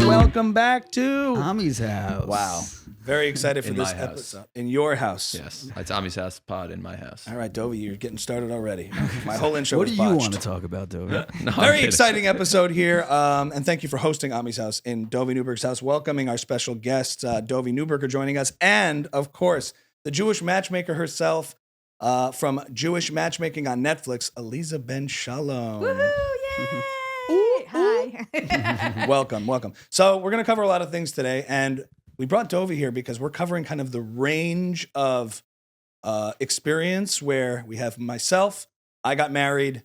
Welcome back to Ami's house. Wow. Very excited for In this my house. episode. In your house. Yes, it's Ami's house pod in my house. All right, Dovie, you're getting started already. My whole intro What was do you botched. want to talk about, Dovie? No, I'm Very kidding. exciting episode here. And thank you for hosting Ami's house in Dovie Neuburger's house, welcoming our special guest, Dovie Neuburger, joining us. And, of course, the Jewish matchmaker herself from Jewish Matchmaking on Netflix, Aleeza Ben Shalom. Woohoo! Yay! Hi. Welcome. So we're going to cover a lot of things today. And we brought Dovie here because we're covering kind of the range of experience where we have myself. I got married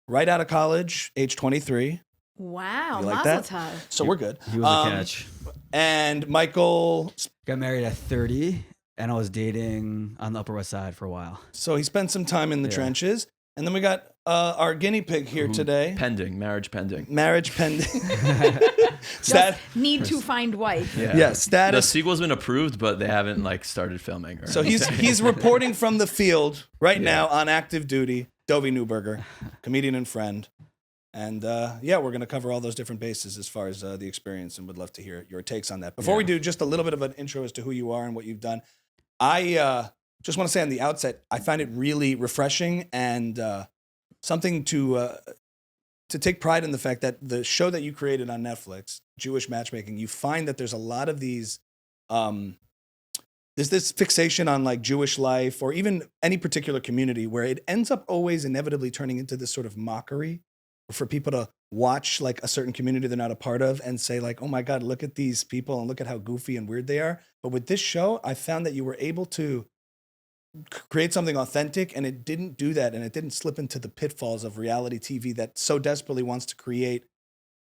right out of college, age 23. Wow, You like mazel that? tov. So we're good. He was a catch. And Michael, Got married at 30, and I was dating on the Upper West Side for a while. so he spent some time in the Yeah. trenches. And then we got our guinea pig here today. Marriage pending. Marriage pending. Just need to find wife. Yeah. Yeah, The status. sequel's been approved, but they haven't started filming. Or So he's reporting from the field right now on active duty. Dovie Neuburger, comedian and friend. And we're going to cover all those different bases as far as the experience, and would love to hear your takes on that. Before we do, just a little bit of an intro as to who you are and what you've done. I just want to say on the outset, I find it really refreshing and something to take pride in the fact that the show that you created on Netflix, Jewish Matchmaking, you find that there's a lot of these, there's this fixation on like Jewish life or even any particular community where it ends up always inevitably turning into this sort of mockery for people to watch like a certain community they're not a part of and say like, oh my God, look at these people and look at how goofy and weird they are. But with this show, I found that you were able to create something authentic, and it didn't do that, and it didn't slip into the pitfalls of reality TV that so desperately wants to create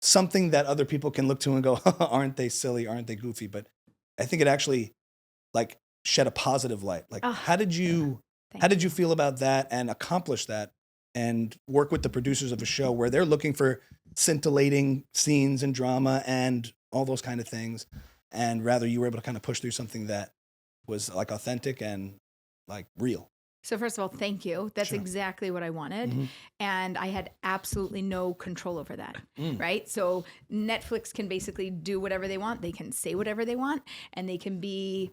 something that other people can look to and go, aren't they silly, aren't they goofy? But I think it actually like shed a positive light. Like, how did you feel about that and accomplish that and work with the producers of a show where they're looking for scintillating scenes and drama and all those kind of things, and rather you were able to kind of push through something that was like authentic and like real? So first of all, thank you. That's Sure. exactly what I wanted. Mhm. And I had absolutely no control over that, right? So Netflix can basically do whatever they want. They can say whatever they want, and they can be...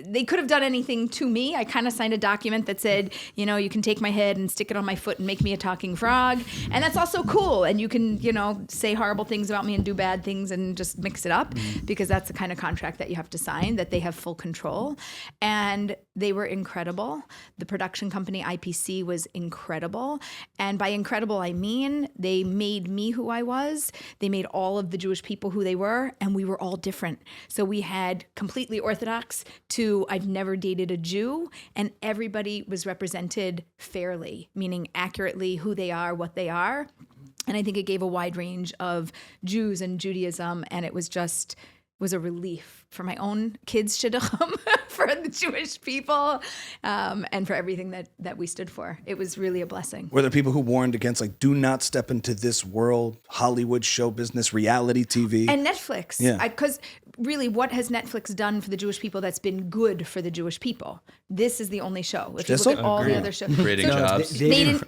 they could have done anything to me. I kind of signed a document that said, you know, you can take my head and stick it on my foot and make me a talking frog. And that's also cool. And you can, you know, say horrible things about me and do bad things and just mix it up, because that's the kind of contract that you have to sign, that they have full control. And they were incredible. The production company, IPC, was incredible. And by incredible, I mean they made me who I was. They made all of the Jewish people who they were, and we were all different. So we had completely Orthodox to I've never dated a Jew, and everybody was represented fairly, meaning accurately who they are, what they are. And I think it gave a wide range of Jews and Judaism, and it was a relief for my own kids' shidduchim, for the Jewish people, and for everything that we stood for. It was really a blessing. Were there people who warned against like, do not step into this world, Hollywood show business, reality TV? And Netflix. Yeah. Because really, what has Netflix done for the Jewish people that's been good for the Jewish people? This is the only show. If you look at all the other shows. Creating jobs. They didn't.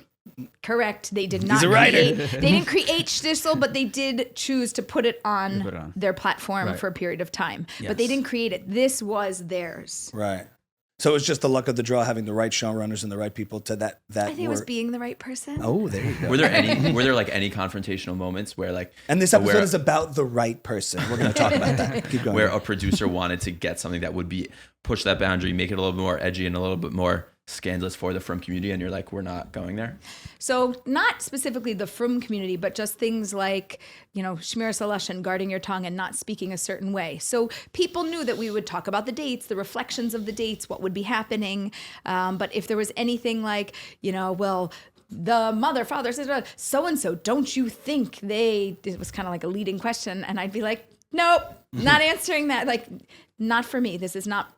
Correct. They did not. a writer. They didn't create Shtisel, but they did choose to put it on their platform for a period of time. Yes. But they didn't create it. This was theirs. Right. So it was just the luck of the draw, having the right showrunners and the right people to that. I think it was being the right person. Oh, there you go. Were there any confrontational moments where like, And this episode is about the right person. We're going to talk about that. Keep going. where a producer wanted to get something that would be push that boundary, make it a little bit more edgy and a little bit more scandalous for the frum community, and you're like, we're not going there? So not specifically the frum community, but just things like, you know, shmir and guarding your tongue and not speaking a certain way. So people knew that we would talk about the dates, the reflections of the dates, what would be happening. But if there was anything like, you know, well, the mother, father, sister, so-and-so, don't you think it was kind of like a leading question. And I'd be like, nope, not answering that. Like, not for me. This is not...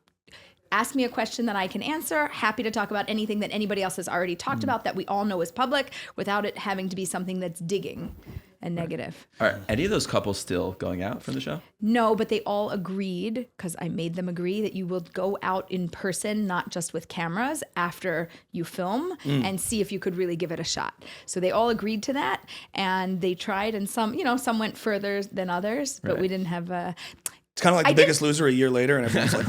Ask me a question that I can answer. Happy to talk about anything that anybody else has already talked about that we all know is public without it having to be something that's digging. and negative. Are any of those couples still going out from the show? No, but they all agreed, because I made them agree, that you will go out in person, not just with cameras, after you film and see if you could really give it a shot. So they all agreed to that, and they tried, and some went further than others, but we didn't have a... It's kind of like The Biggest Loser a year later, and everyone's like...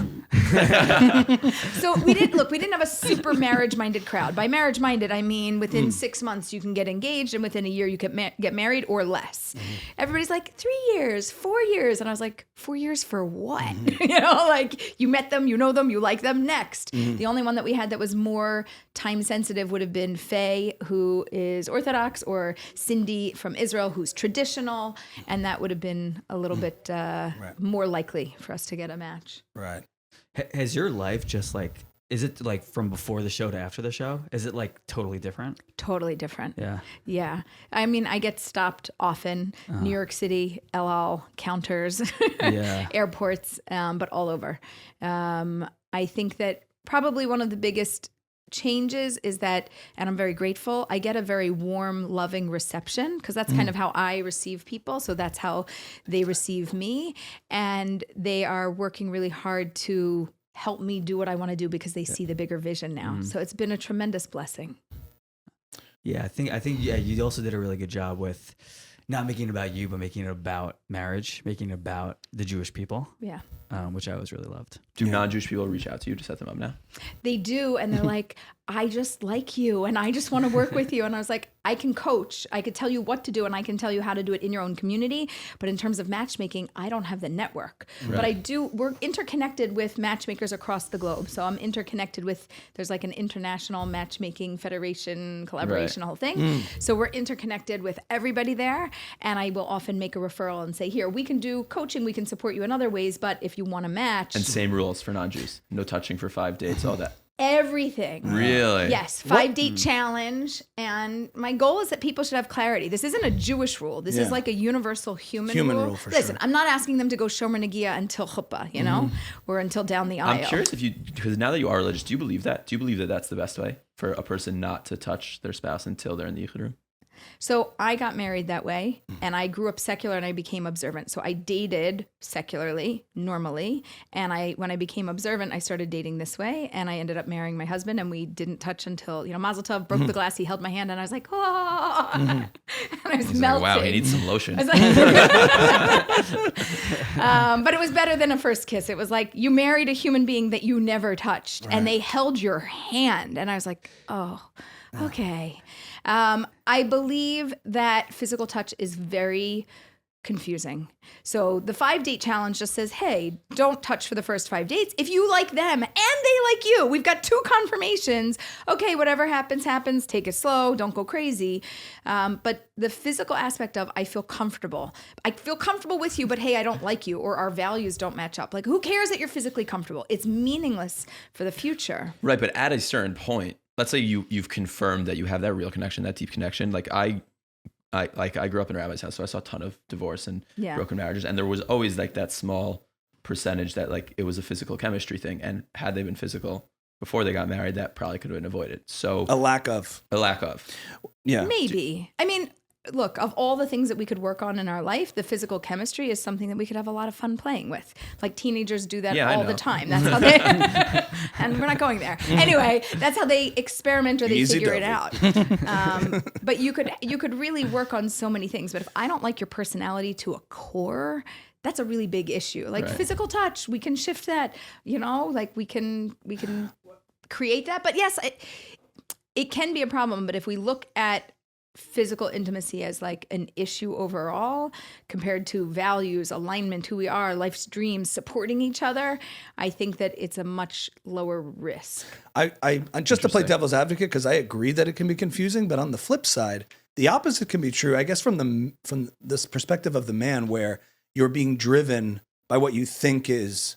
So we didn't have a super marriage-minded crowd. By marriage-minded, I mean within 6 months you can get engaged, and within a year you can get married or less. Everybody's like, 3 years, 4 years. And I was like, 4 years for what? Like you met them, you know them, you like them, next. The only one that we had that was more time-sensitive would have been Faye, who is Orthodox, or Cindy from Israel, who's traditional. And that would have been a little bit more likely for us to get a match. Right. Has your life just like, is it like from before the show to after the show? Is it like totally different? Totally different. Yeah. Yeah. I mean, I get stopped often. New York City, El Al, counters, airports, but all over. I think that probably one of the biggest changes is that, and I'm very grateful, I get a very warm, loving reception, because that's kind of how I receive people. So that's how they receive me. And they are working really hard to help me do what I want to do, because they see the bigger vision now. So it's been a tremendous blessing. Yeah, I think you also did a really good job with not making it about you, but making it about marriage, making it about the Jewish people. Yeah. Which I always really loved. Do non-Jewish people reach out to you to set them up now? They do. And they're like, I just like you and I just want to work with you. And I was like, I can coach. I could tell you what to do and I can tell you how to do it in your own community. But in terms of matchmaking, I don't have the network. Right. But we're interconnected with matchmakers across the globe. So I'm interconnected with, there's like an international matchmaking federation, collaboration, the whole thing. So we're interconnected with everybody there. And I will often make a referral and say, here, we can do coaching. We can support you in other ways. But if you want to match. And same rules for non-Jews. No touching for 5 dates, all that. Everything. Really? Yes. 5-date challenge. And my goal is that people should have clarity. This isn't a Jewish rule. This is like a universal human rule. Listen, I'm not asking them to go shomer negiah until chuppah, you know, or until down the aisle. I'm curious because now that you are religious, do you believe that? Do you believe that that's the best way for a person not to touch their spouse until they're in the yichud room? So I got married that way, and I grew up secular and I became observant. So I dated secularly, normally, and when I became observant, I started dating this way, and I ended up marrying my husband, and we didn't touch until, Mazel Tov, broke the glass, he held my hand, and I was like, oh, and I was melting. Like, wow, he needs some lotion. But it was better than a first kiss. It was like you married a human being that you never touched, and they held your hand, and I was like, oh, okay. I believe that physical touch is very confusing. So the 5-date challenge just says, hey, don't touch for the first 5 dates. If you like them and they like you, we've got 2 confirmations. Okay, whatever happens, happens. Take it slow. Don't go crazy. But the physical aspect of, I feel comfortable. I feel comfortable with you, but hey, I don't like you, or our values don't match up. Like, who cares that you're physically comfortable? It's meaningless for the future. Right, but at a certain point, let's say you've confirmed that you have that real connection, that deep connection. Like I grew up in a rabbi's house, so I saw a ton of divorce and broken marriages, and there was always like that small percentage that like it was a physical chemistry thing, and had they been physical before they got married, that probably could have been avoided. So a lack of, yeah, maybe. I mean, look, of all the things that we could work on in our life, the physical chemistry is something that we could have a lot of fun playing with. Like teenagers do that all the time. That's how they, and we're not going there. Anyway, that's how they experiment or they figure it out. But you could really work on so many things. But if I don't like your personality to a core, that's a really big issue. Like physical touch, we can shift that, like we can create that. But yes, it can be a problem. But if we look at physical intimacy as like an issue overall compared to values, alignment, who we are, life's dreams, supporting each other, I think that it's a much lower risk. I just to play devil's advocate, because I agree that it can be confusing, but on the flip side, the opposite can be true. I guess from this perspective of the man, where you're being driven by what you think is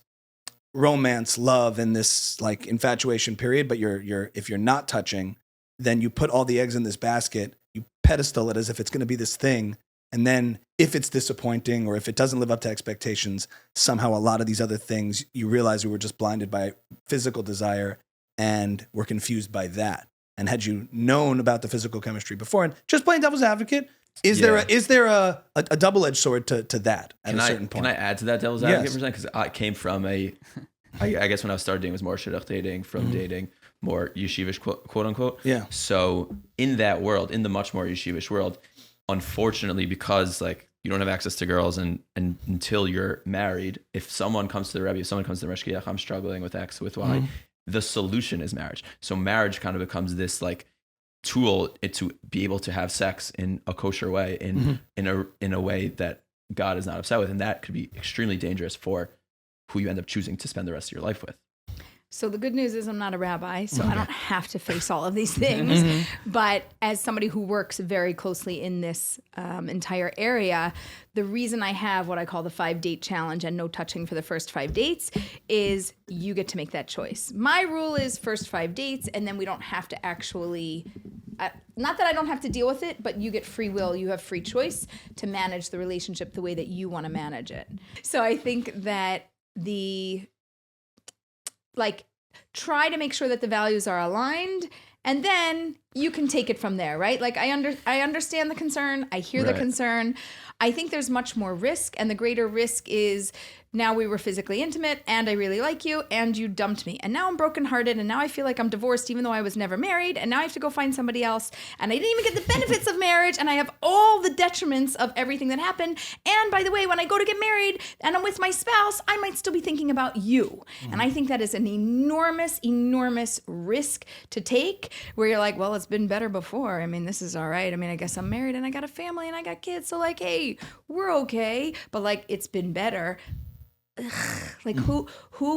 romance, love, and this like infatuation period, but if you're not touching, then you put all the eggs in this basket. You pedestal it as if it's going to be this thing. And then if it's disappointing or if it doesn't live up to expectations, somehow a lot of these other things, you realize we were just blinded by physical desire and we're confused by that. And had you known about the physical chemistry before, and just playing devil's advocate, is there a double-edged sword to that at a certain point? Can I add to that devil's advocate for a second? Because I came from I guess when I started dating, it was more shidduch dating, from dating, more yeshivish, quote unquote. Yeah. So in that world, in the much more yeshivish world, unfortunately, because like you don't have access to girls and until you're married, if someone comes to the Rebbe, if someone comes to the Meshkiach, I'm struggling with X, with Y, the solution is marriage. So marriage kind of becomes this like tool to be able to have sex in a kosher way, in a way that God is not upset with. And that could be extremely dangerous for who you end up choosing to spend the rest of your life with. So the good news is I'm not a rabbi, so I don't have to face all of these things. But as somebody who works very closely in this entire area, the reason I have what I call the 5-date challenge and no touching for the first 5 dates is you get to make that choice. My rule is first 5 dates, and then we don't have to actually, not that I don't have to deal with it, but you get free will, you have free choice to manage the relationship the way that you want to manage it. So I think that try to make sure that the values are aligned, and then you can take it from there, right? Like I understand the concern. I hear the concern. I think there's much more risk, and the greater risk is now we were physically intimate and I really like you and you dumped me. And now I'm brokenhearted and now I feel like I'm divorced even though I was never married, and now I have to go find somebody else and I didn't even get the benefits of marriage and I have all the detriments of everything that happened. And by the way, when I go to get married and I'm with my spouse, I might still be thinking about you. And I think that is an enormous, enormous risk to take, where you're like, well, it's been better before. I mean, this is all right. I mean, I guess I'm married and I got a family and I got kids. So like, hey, we're okay. But like, it's been better. Like who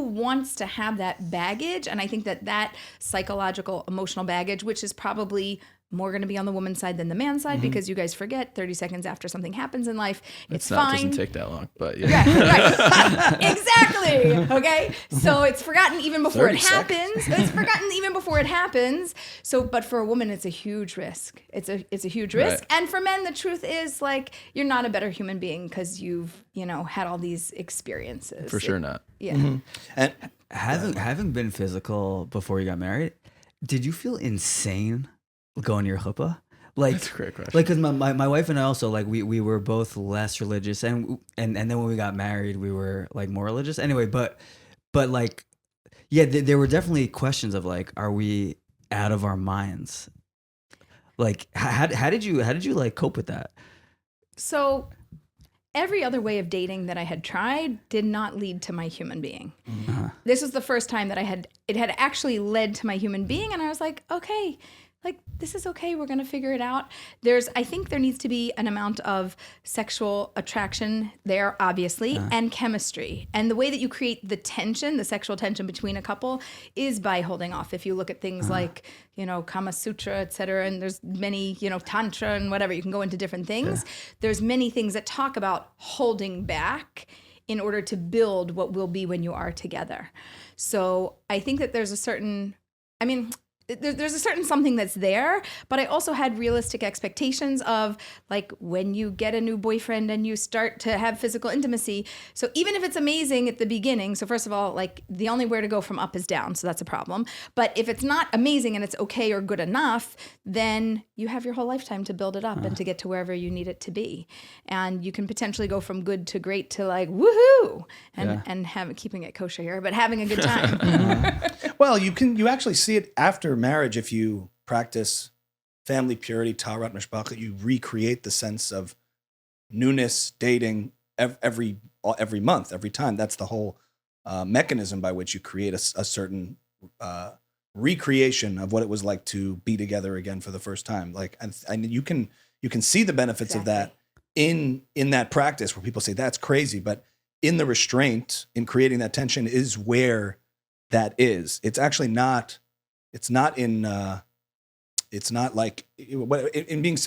wants to have that baggage? And I think that psychological, emotional baggage, which is probably more going to be on the woman's side than the man's side, because you guys forget 30 seconds after something happens in life, it's fine. It doesn't take that long, but right. Exactly. Okay. So it's forgotten even before it happens. It's forgotten even before it happens. So, but for a woman, it's a huge risk. It's a huge risk. Right. And for men, the truth is like, you're not a better human being because you've, had all these experiences. For sure not. Yeah. And having been physical before you got married, did you feel insane going to your chuppah? Like, that's a great question. Like, because my wife and I also, like, we were both less religious, and then when we got married, we were like more religious. Anyway, but like, yeah, there were definitely questions of like, are we out of our minds? Like, how did you like cope with that? So every other way of dating that I had tried did not lead to my human being. This was the first time that it had actually led to my human being, and I was like, okay, like, this is okay. We're going to figure it out. I think there needs to be an amount of sexual attraction there, obviously, and chemistry. And the way that you create the tension, the sexual tension between a couple, is by holding off. If you look at things like, Kama Sutra, et cetera, and there's many, Tantra and whatever, you can go into different things. Yeah. There's many things that talk about holding back in order to build what will be when you are together. So I think that there's a certain something that's there, but I also had realistic expectations of like when you get a new boyfriend and you start to have physical intimacy. So even if it's amazing at the beginning, so first of all, like the only way to go from up is down, so that's a problem. But if it's not amazing and it's okay or good enough, then you have your whole lifetime to build it up and to get to wherever you need it to be. And you can potentially go from good to great to like woohoo and keeping it kosher here, but having a good time. Well, you actually see it after marriage. If you practice family purity, taharat mishpacha, you recreate the sense of newness, dating every month, every time. That's the whole mechanism by which you create a certain recreation of what it was like to be together again for the first time. Like, and you can see the benefits of that in that practice, where people say that's crazy, but in the restraint, in creating that tension, is where that is. It's actually not. It's not in. It's not like in being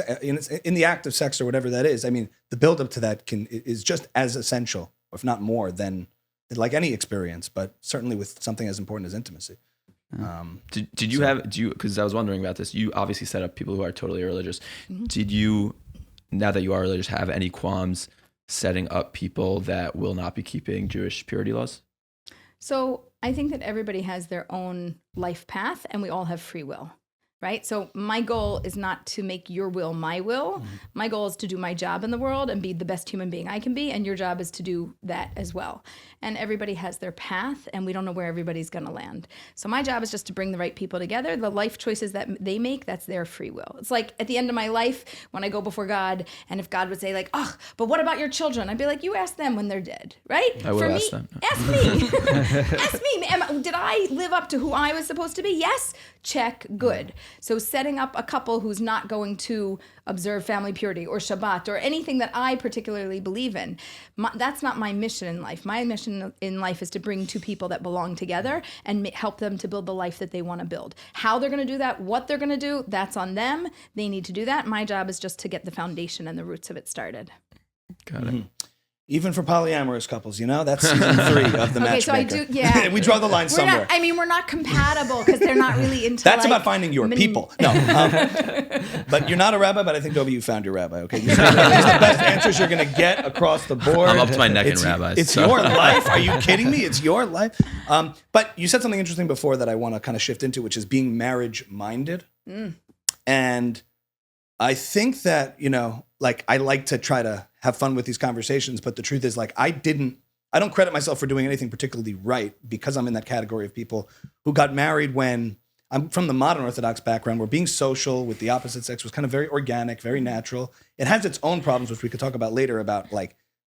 in the act of sex or whatever that is. I mean, the buildup to that is just as essential, if not more, than like any experience. But certainly with something as important as intimacy. Did you because I was wondering about this. You obviously set up people who are totally religious. Mm-hmm. Did you, now that you are religious, have any qualms setting up people that will not be keeping Jewish purity laws? So I think that everybody has their own life path and we all have free will. right? So my goal is not to make your will my will. My goal is to do my job in the world and be the best human being I can be, and your job is to do that as well. And everybody has their path, and we don't know where everybody's going to land. So my job is just to bring the right people together. The life choices that they make, that's their free will. It's like at the end of my life, when I go before God, and if God would say like, oh, but what about your children? I'd be like, you ask them when they're dead, right? I will ask them. Ask me. Ask me. Did I live up to who I was supposed to be? Yes. Check. Good. So setting up a couple who's not going to observe family purity or Shabbat or anything that I particularly believe in, that's not my mission in life. My mission in life is to bring two people that belong together and help them to build the life that they want to build. How they're going to do that, what they're going to do, that's on them. They need to do that. My job is just to get the foundation and the roots of it started. Got it. Even for polyamorous couples, that's season 3 of the Matchmaker. Okay, so I do, yeah. We draw the line somewhere. We're not compatible because they're not really into That's about finding your people. No. But you're not a rabbi, but I think, Dovie, you found your rabbi, okay? These are the best answers you're going to get across the board. I'm up to my neck in rabbis. It's your life. Are you kidding me? It's your life. But you said something interesting before that I want to kind of shift into, which is being marriage-minded. And I think that, I like to try to have fun with these conversations, but the truth is I don't credit myself for doing anything particularly right because I'm in that category of people who got married when I'm from the modern Orthodox background where being social with the opposite sex was kind of very organic, very natural. It has its own problems, which we could talk about later about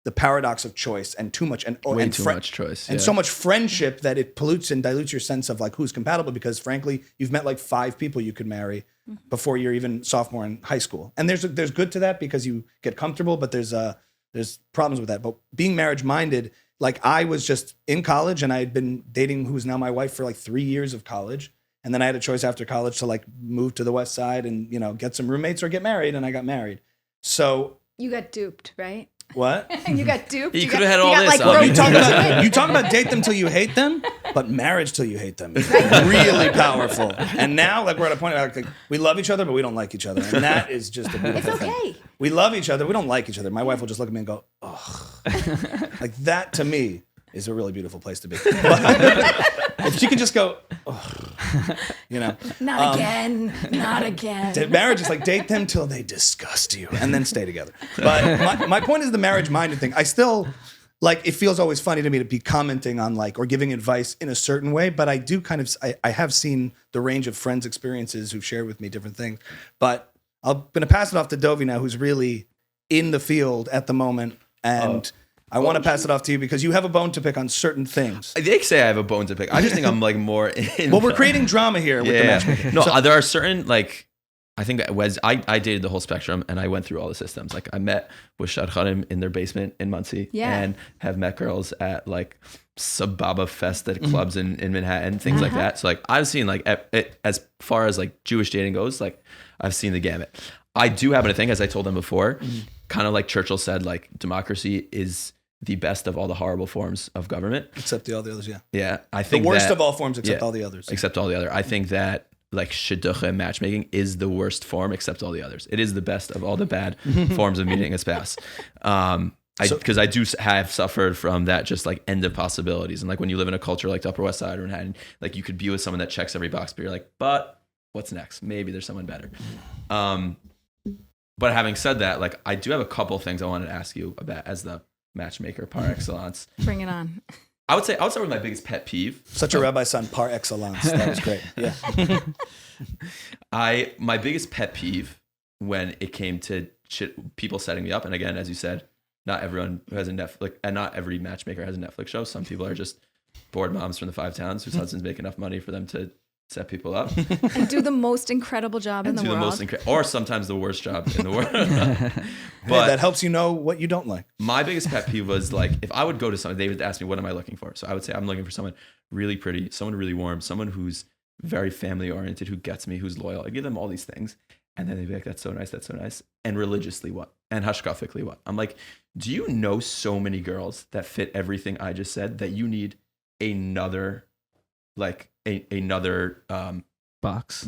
the paradox of choice and too much way too much choice and so much friendship that it pollutes and dilutes your sense of who's compatible because frankly you've met 5 people you could marry before you're even sophomore in high school, and there's good to that because you get comfortable, but there's problems with that. But being marriage minded, I was just in college and I had been dating who's now my wife for 3 years of college, and then I had a choice after college to move to the West Side and get some roommates or get married, and I got married. So you got duped, right? What? You got duped. You could have had all this. You talk about date them till you hate them, but marriage till you hate them is really powerful. And now, we're at a point where we love each other, but we don't like each other, and that is just a beautiful thing. It's okay. We love each other, we don't like each other. My wife will just look at me and go, "Ugh." That to me is a really beautiful place to be. If she can just go, not again, not again. Marriage is date them till they disgust you and then stay together. But my point is the marriage-minded thing. I still, it feels always funny to me to be commenting on or giving advice in a certain way, but I do I have seen the range of friends' experiences who've shared with me different things. But I'm going to pass it off to Dovie now, who's really in the field at the moment, and I want to pass it off to you because you have a bone to pick on certain things. They say I have a bone to pick. I just think I'm more in. Well, we're creating drama here with the Matchmaker. No, there are certain I think that I dated the whole spectrum and I went through all the systems. I met with Shadchan in their basement in Muncie and have met girls at Sababa Fest at clubs in Manhattan, things like that. So I've seen as far as Jewish dating goes, I've seen the gamut. I do happen to think, as I told them before, kind of like Churchill said, democracy is the best of all the horrible forms of government. Except all the others, yeah. Yeah. I think the worst of all forms except all the others. Except all the other. I think that shidduch and matchmaking is the worst form except all the others. It is the best of all the bad forms of meeting a spouse. Because I do have suffered from that just end of possibilities. And when you live in a culture like the Upper West Side or Manhattan, you could be with someone that checks every box, but you're but what's next? Maybe there's someone better. But having said that, I do have a couple things I wanted to ask you about as the matchmaker par excellence. Bring it on. I would start with my biggest pet peeve. Such a rabbi son par excellence. That was great. Yeah. My biggest pet peeve when it came to people setting me up, and again, as you said, not everyone who has a Netflix, and not every matchmaker has a Netflix show. Some people are just bored moms from the 5 towns whose husbands make enough money for them to set people up and do the most incredible job in the world, or sometimes the worst job in the world. But that helps you know what you don't like. My biggest pet peeve was if I would go to someone, they would ask me, what am I looking for? So I would say, I'm looking for someone really pretty, someone really warm, someone who's very family oriented, who gets me, who's loyal. I give them all these things, and then they'd be that's so nice. And religiously what? And hashkafically what? I'm do you know so many girls that fit everything I just said that you need another another box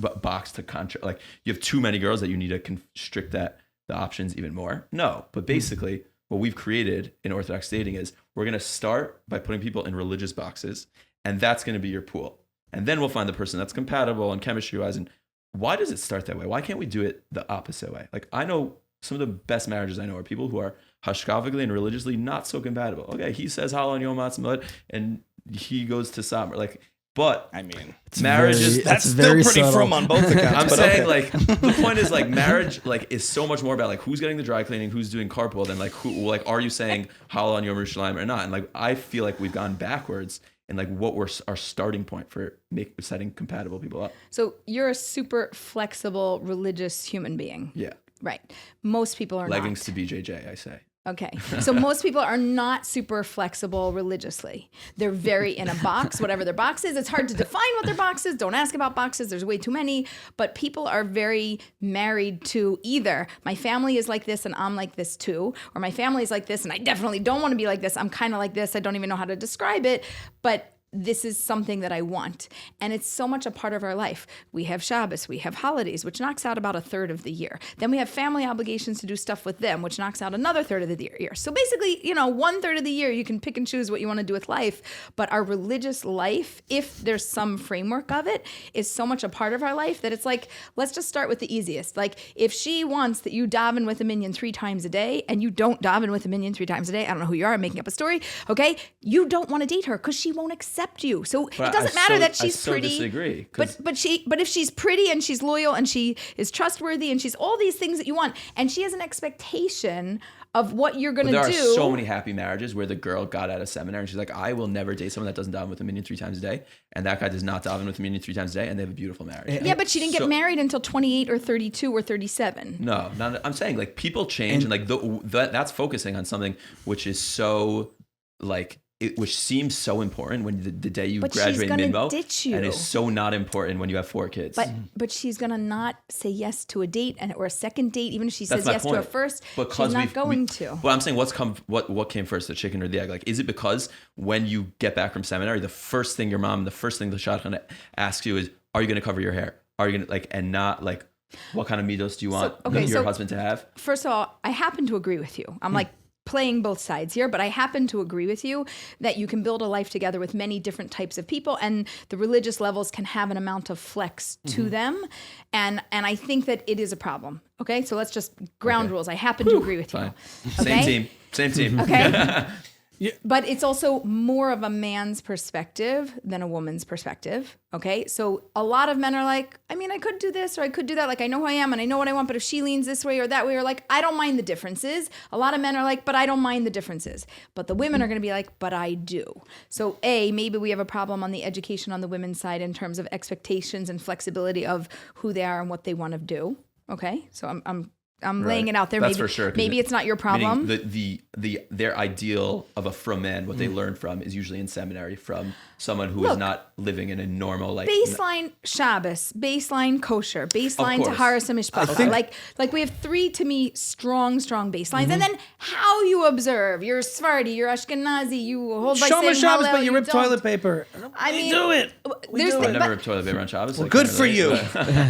to contract? You have too many girls that you need to constrict the options even more? No, but basically what we've created in Orthodox dating is we're going to start by putting people in religious boxes, and that's going to be your pool, and then we'll find the person that's compatible and chemistry wise and why does it start that way? Why can't we do it the opposite way? Like, I know some of the best marriages I know are people who are hashkavically and religiously not so compatible. Okay, he says halal yom ha'atzmaut and he goes to summer. Like, but I mean, marriage is that's still pretty subtle. frum on both accounts. I'm but saying okay. like the point is like marriage like is so much more about like who's getting the dry cleaning, who's doing carpool, than like who like are you saying halal on Yom Yerushalayim or not? And like I feel like we've gone backwards in like what we're our starting point for setting compatible people up. So you're a super flexible religious human being. Yeah, Right. Most people are leggings not. to BJJ, I say. Okay. So most people are not super flexible religiously. They're very in a box, whatever their box is. It's hard to define what their box is. Don't ask about boxes. There's way too many. But people are very married to either my family is like this and I'm like this too, or my family is like this and I definitely don't want to be like this. I'm kind of like this. I don't even know how to describe it. But this is something that I want. And it's so much a part of our life. We have Shabbos, we have holidays, which knocks out about a third of the year. Then we have family obligations to do stuff with them, which knocks out another third of the year. So basically, 1/3 of the year, you can pick and choose what you want to do with life. But our religious life, if there's some framework of it, is so much a part of our life that it's like, let's just start with the easiest. Like if she wants that you daven with a minyan 3 times a day and you don't daven with a minyan 3 times a day, I don't know who you are, I'm making up a story, okay? You don't want to date her because she won't accept you. So But it doesn't matter that she's I so pretty. disagree. But if she's pretty and she's loyal and she is trustworthy and she's all these things that you want, and she has an expectation of what you're going to do. There are so many happy marriages where the girl got out of seminary and she's like, I will never date someone that doesn't daven with a minyan 3 times a day, and that guy does not daven with a minyan 3 times a day, and they have a beautiful marriage. Yeah, but she didn't get married until 28 or 32 or 37. No, I'm saying like people change, and like that's focusing on something which is so like. Which seems so important when the day you graduate Minbo, ditch you. and is so not important when you have 4 kids. But she's gonna not say yes to a date or a second date, even if she That's says my yes point. to a first. Because she's not going to. Well, I'm saying what came first, the chicken or the egg? Like, is it because when you get back from seminary, the first thing your mom, the first thing the Shadchan asks you is, are you going to cover your hair? Are you going to and not like, what kind of midos do you want your husband to have? First of all, I happen to agree with you. I'm like playing both sides here, but I happen to agree with you that you can build a life together with many different types of people, and the religious levels can have an amount of flex to them, and I think that it is a problem. Okay, so let's just ground rules. I happen to agree with Fine. you. Okay? Same team. Okay. But it's also more of a man's perspective than a woman's perspective. Okay. So a lot of men are like, I mean, I could do this or I could do that. Like, I know who I am and I know what I want. But if she leans this way or that way, or like, I don't mind the differences. A lot of men are like, but I don't mind the differences. But the women are going to be like, but I do. So maybe we have a problem on the education on the women's side in terms of expectations and flexibility of who they are and what they want to do. Okay. So I'm laying it out there. That's maybe, for sure. Maybe it's not your problem. Their ideal of a frum man, what they learn from, is usually in seminary from someone who is not living in a normal like baseline Shabbos, baseline kosher, baseline Taharas HaMishpacha. Like we have 3 to me strong baselines, and then how you observe. You're Sephardi, you're Ashkenazi, you hold by saying Shabbos, Hallel, but you rip toilet paper. I mean, do it. I never ripped toilet paper on Shabbos. Well, good for you.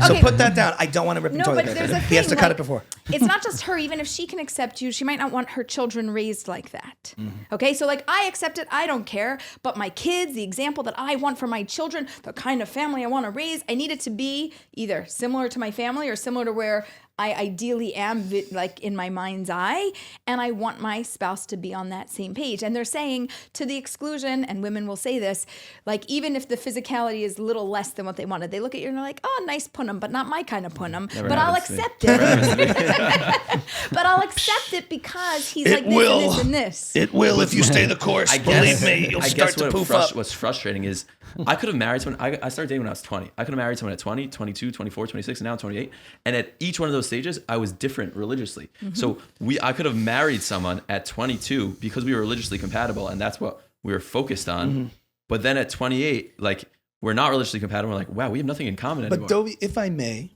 So put that down. I don't want to rip your toilet paper. He has to cut it before. It's not just her. Even if she can accept you, she might not want her children raised like that. Okay, so like I accept it, I don't care. But my kids, the example that I want for my children, the kind of family I want to raise, I need it to be either similar to my family or similar to where I ideally am, like in my mind's eye, and I want my spouse to be on that same page. And they're saying to the exclusion, and women will say this, like even if the physicality is a little less than what they wanted, they look at you and they're like, oh, nice punum, but not my kind of punum. But I'll accept it. But I'll accept it because he's like this and this. It will if you stay the course. Believe me, you'll start to poof up. What's frustrating is I could have married someone. I started dating when I was 20. I could have married someone at 20, 22, 24, 26, and now I'm 28. And at each one of those stages, I was different religiously. So I could have married someone at 22 because we were religiously compatible, and that's what we were focused on. But then at 28, like we're not religiously compatible. We're like, wow, we have nothing in common anymore. But Dovie, if I may,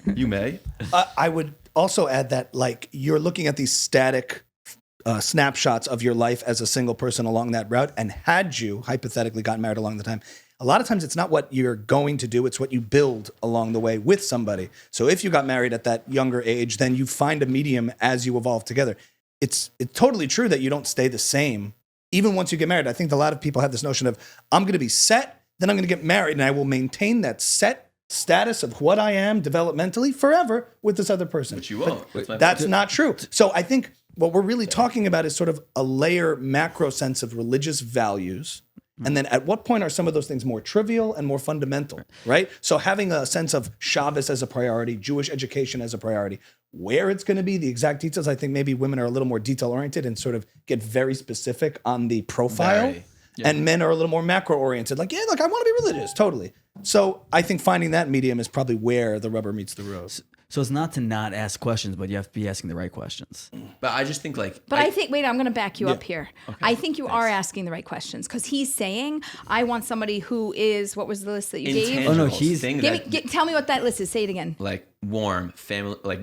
you may. I would also add that like you're looking at these static snapshots of your life as a single person along that route, and had you hypothetically gotten married along the time, a lot of times it's not what you're going to do, it's what you build along the way with somebody. So if you got married at that younger age, then you find a medium as you evolve together. It's totally true that you don't stay the same even once you get married. I think a lot of people have this notion of, I'm going to be set, then I'm going to get married, and I will maintain that set status of what I am developmentally forever with this other person. Which you won't. That's not true. So I think what we're really talking about is sort of a layer macro sense of religious values. And then at what point are some of those things more trivial and more fundamental, right? So having a sense of Shabbos as a priority, Jewish education as a priority, where it's going to be, the exact details, I think maybe women are a little more detail-oriented and sort of get very specific on the profile. Very, yeah. And men are a little more macro-oriented. Like, yeah, look, I want to be religious, totally. So I think finding that medium is probably where the rubber meets the road. So it's not to not ask questions, but you have to be asking the right questions. But I just think like. But I think, wait, I'm going to back you up here. Okay. I think you are asking the right questions because he's saying, I want somebody who is, what was the list that you gave? Oh, no, he's. Tell me what that list is. Say it again. Like warm, family, like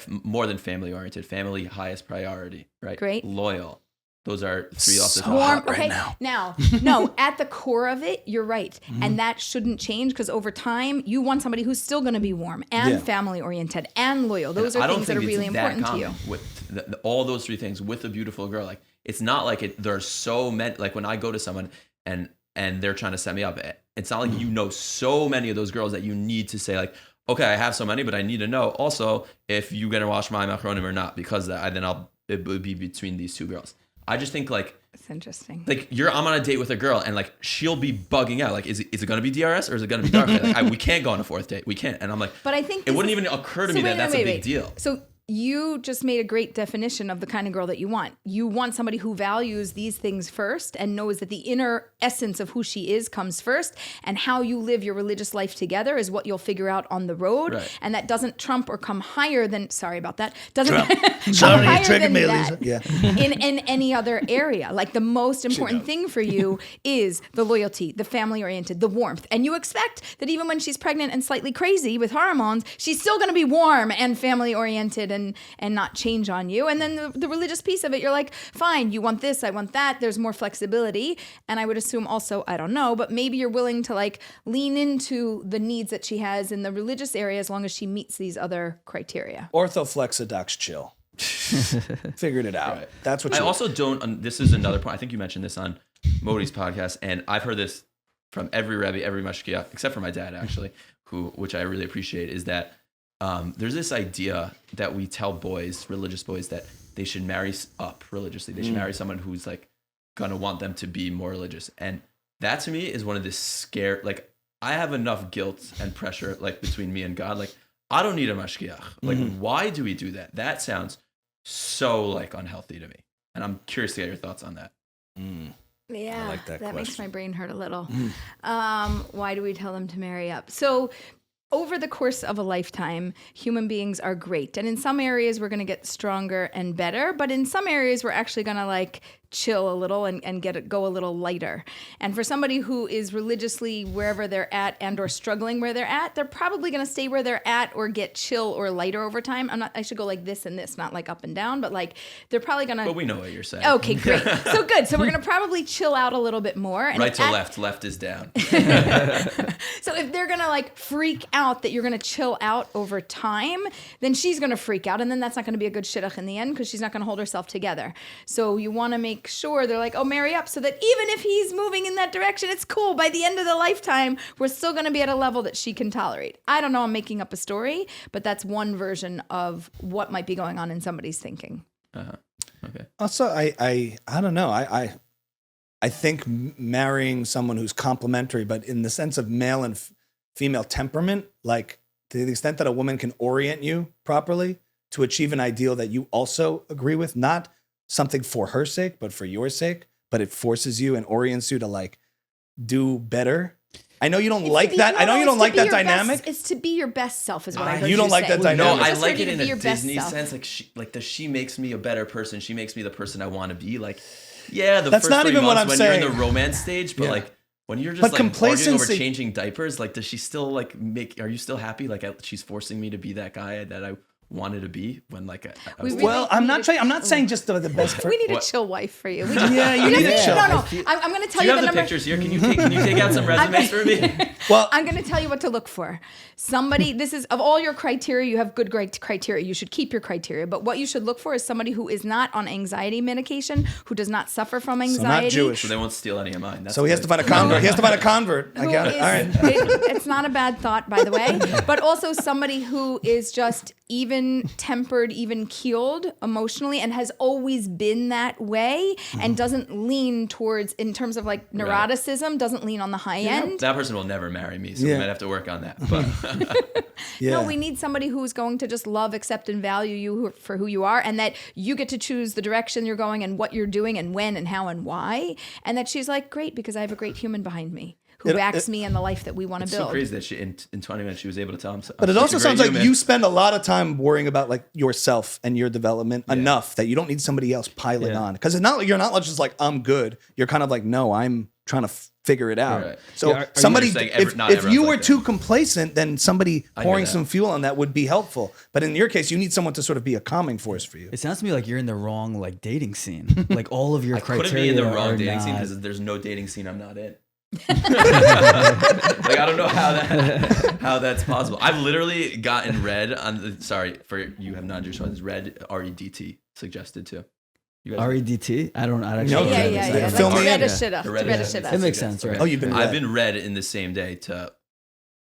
more than family oriented, family highest priority, right? Great. Loyal. Those are three off the top. Warm, okay. Now, no, at the core of it, you're right. And that shouldn't change because over time, you want somebody who's still going to be warm and family oriented and loyal. Those are things that are really important to you. With all those three things with a beautiful girl, like it's not like there's so many, like when I go to someone and they're trying to set me up, it's not like you know so many of those girls that you need to say like, okay, I have so many, but I need to know also if you're going to wash my macaronim or not, because it would be between these two girls. I just think like it's interesting. Like I'm on a date with a girl and like she'll be bugging out. Like, is it going to be DRS or is it going to be dark? Like, we can't go on a fourth date. We can't. And I'm like, but I think it wouldn't even occur to me that that's a big deal. So you just made a great definition of the kind of girl that you want. You want somebody who values these things first and knows that the inner essence of who she is comes first, and how you live your religious life together is what you'll figure out on the road. Right. And that doesn't trump or come higher than, sorry about that, doesn't Sorry, higher you triggered than me, that Aleeza. Yeah. in any other area. Like the most important thing for you is the loyalty, the family oriented, the warmth. And you expect that even when she's pregnant and slightly crazy with hormones, she's still going to be warm and family oriented and not change on you. And then the religious piece of it, you're like, fine, you want this, I want that. There's more flexibility. And I would assume also, I don't know, but maybe you're willing to like lean into the needs that she has in the religious area as long as she meets these other criteria. Orthoflexodox chill. Figured it out. Right. That's what I also don't, this is another point. I think you mentioned this on Modi's podcast, and I've heard this from every Rebbe, every Mashgiach, except for my dad actually, which I really appreciate, is that there's this idea that we tell boys, religious boys, that they should marry up religiously. They should marry someone who's like gonna want them to be more religious. And that to me is one of the like I have enough guilt and pressure like between me and God. Like I don't need a mashgiach. Like why do we do that? That sounds so like unhealthy to me. And I'm curious to get your thoughts on that. Yeah, I like that makes my brain hurt a little. Why do we tell them to marry up? So over the course of a lifetime, human beings are great. And in some areas, we're going to get stronger and better. But in some areas, we're actually going to like chill a little and go a little lighter. And for somebody who is religiously wherever they're at and or struggling where they're at, they're probably going to stay where they're at or get chill or lighter over time. I should go like this and this, not like up and down, but like they're probably going to. But we know what you're saying. Okay, great. So good. So we're going to probably chill out a little bit more. And right to left is down. So if they're going to like freak out that you're going to chill out over time, then she's going to freak out. And then that's not going to be a good shidduch in the end because she's not going to hold herself together. So you want to make sure they're like, oh, marry up, so that even if he's moving in that direction, it's cool. By the end of the lifetime, we're still going to be at a level that she can tolerate. I don't know, I'm making up a story, but that's one version of what might be going on in somebody's thinking. Okay. Also, I don't know. I think marrying someone who's complementary, but in the sense of male and female temperament, like to the extent that a woman can orient you properly to achieve an ideal that you also agree with, not something for her sake, but for your sake, but it forces you and orients you to like do better. I know you don't like that. I know you don't like that dynamic. It's to be your best self is what I heard you don't like that dynamic. No, I like it in a Disney sense. Like she makes me a better person. She makes me the person I want to be. Like, yeah, that's first not even what I'm saying. When you're in the romance stage, but like when you're just like arguing over changing diapers, like does she still like are you still happy? Like she's forcing me to be that guy that I wanted to be when like I We was really Well, I'm need not saying just the best. we need a What? chill wife for you. We Yeah, you need a chill. No. I'm going to tell Do you you have the the number. pictures here? Can you take out some resumes for me? Well, I'm going to tell you what to look for. Somebody, this is, of all your criteria, you have good criteria. You should keep your criteria. But what you should look for is somebody who is not on anxiety medication, who does not suffer from anxiety. not Jewish. So they won't steal any of mine. That's so he has to find a convert. He has to find a convert. I Who got it. is- All right. it's not a bad thought, by the way, but also somebody who is just even tempered, even keeled emotionally, and has always been that way, and doesn't lean towards, in terms of like neuroticism, doesn't lean on the high end. That person will never marry me, so Yeah. we might have to work on that. But Yeah. No, we need somebody who's going to just love, accept, and value you for who you are, and that you get to choose the direction you're going and what you're doing and when and how and why. And that she's like, great, because I have a great human behind me who backs me in the life that we want to it's build. so crazy that she in 20 minutes she was able to tell him. But it also sounds like you spend a lot of time worrying about like yourself and your development enough that you don't need somebody else piling on. Because it's not like you're not just like I'm good. You're kind of like no, I'm trying to figure it out. Right. So Yeah, are you somebody, just saying if not you everyone's were like too complacent, then somebody hear pouring that. some fuel on that would be helpful. But in your case, you need someone to sort of be a calming force for you. It sounds to me like you're in the wrong like dating scene. Like all of your I couldn't criteria be in the wrong are dating scene not- because there's no dating scene I'm not in. Like I don't know how that's possible. I've literally gotten red on the sorry for you have non-Jewish ones. Red REDT suggested too. You guys REDT? I don't actually. No, know Yeah, what yeah, that yeah. is. Fill Like me to read in. a shidduch. The To red read a is- shidduch. It makes sense, right? Oh, you've been I've red. been read in the same day to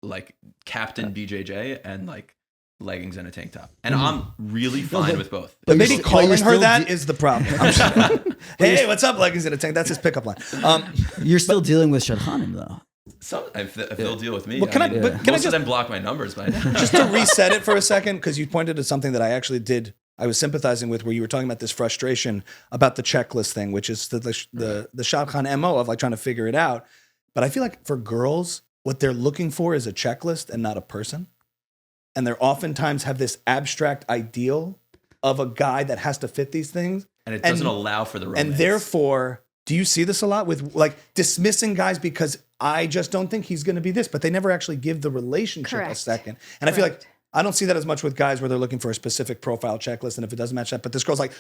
like Captain BJJ and like leggings and a tank top, and I'm really fine with both. But you're maybe st- but calling you're her still that is the problem. I'm just- hey, what's up, leggings in a tank? That's his pickup line. You're still dealing with Shadchanim though. Some if they'll deal with me. Well, can I- mean, but can I most just- of them block my numbers by now. Just to reset it for a second, because you pointed to something that I actually did. I was sympathizing with where you were talking about this frustration about the checklist thing, which is the Shadchan MO of like trying to figure it out. But I feel like for girls, what they're looking for is a checklist and not a person. And they oftentimes have this abstract ideal of a guy that has to fit these things. And it doesn't allow for the romance. And therefore, do you see this a lot with like dismissing guys because I just don't think he's going to be this, but they never actually give the relationship a Correct. second. And I feel like I don't see that as much with guys where they're looking for a specific profile checklist. And if it doesn't match that, but this girl's like,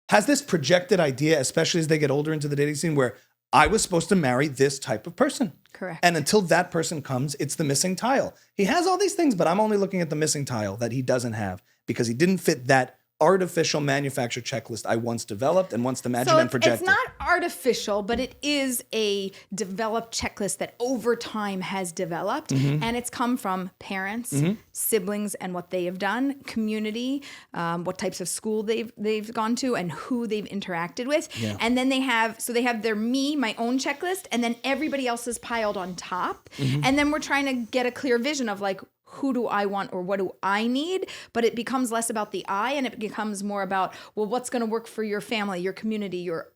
has this projected idea, especially as they get older into the dating scene, where I was supposed to marry this type of person. Correct. And until that person comes, it's the missing tile. He has all these things, but I'm only looking at the missing tile that he doesn't have because he didn't fit that artificial manufactured checklist I once developed and once imagined So and projected. it's not artificial, but it is a developed checklist that over time has developed, and it's come from parents, siblings, and what they have done, community, what types of school they've gone to, and who they've interacted with, and then they have their my own checklist, and then everybody else is piled on top, and then we're trying to get a clear vision of like, who do I want or what do I need? But it becomes less about the I and it becomes more about, well, what's going to work for your family, your community, your,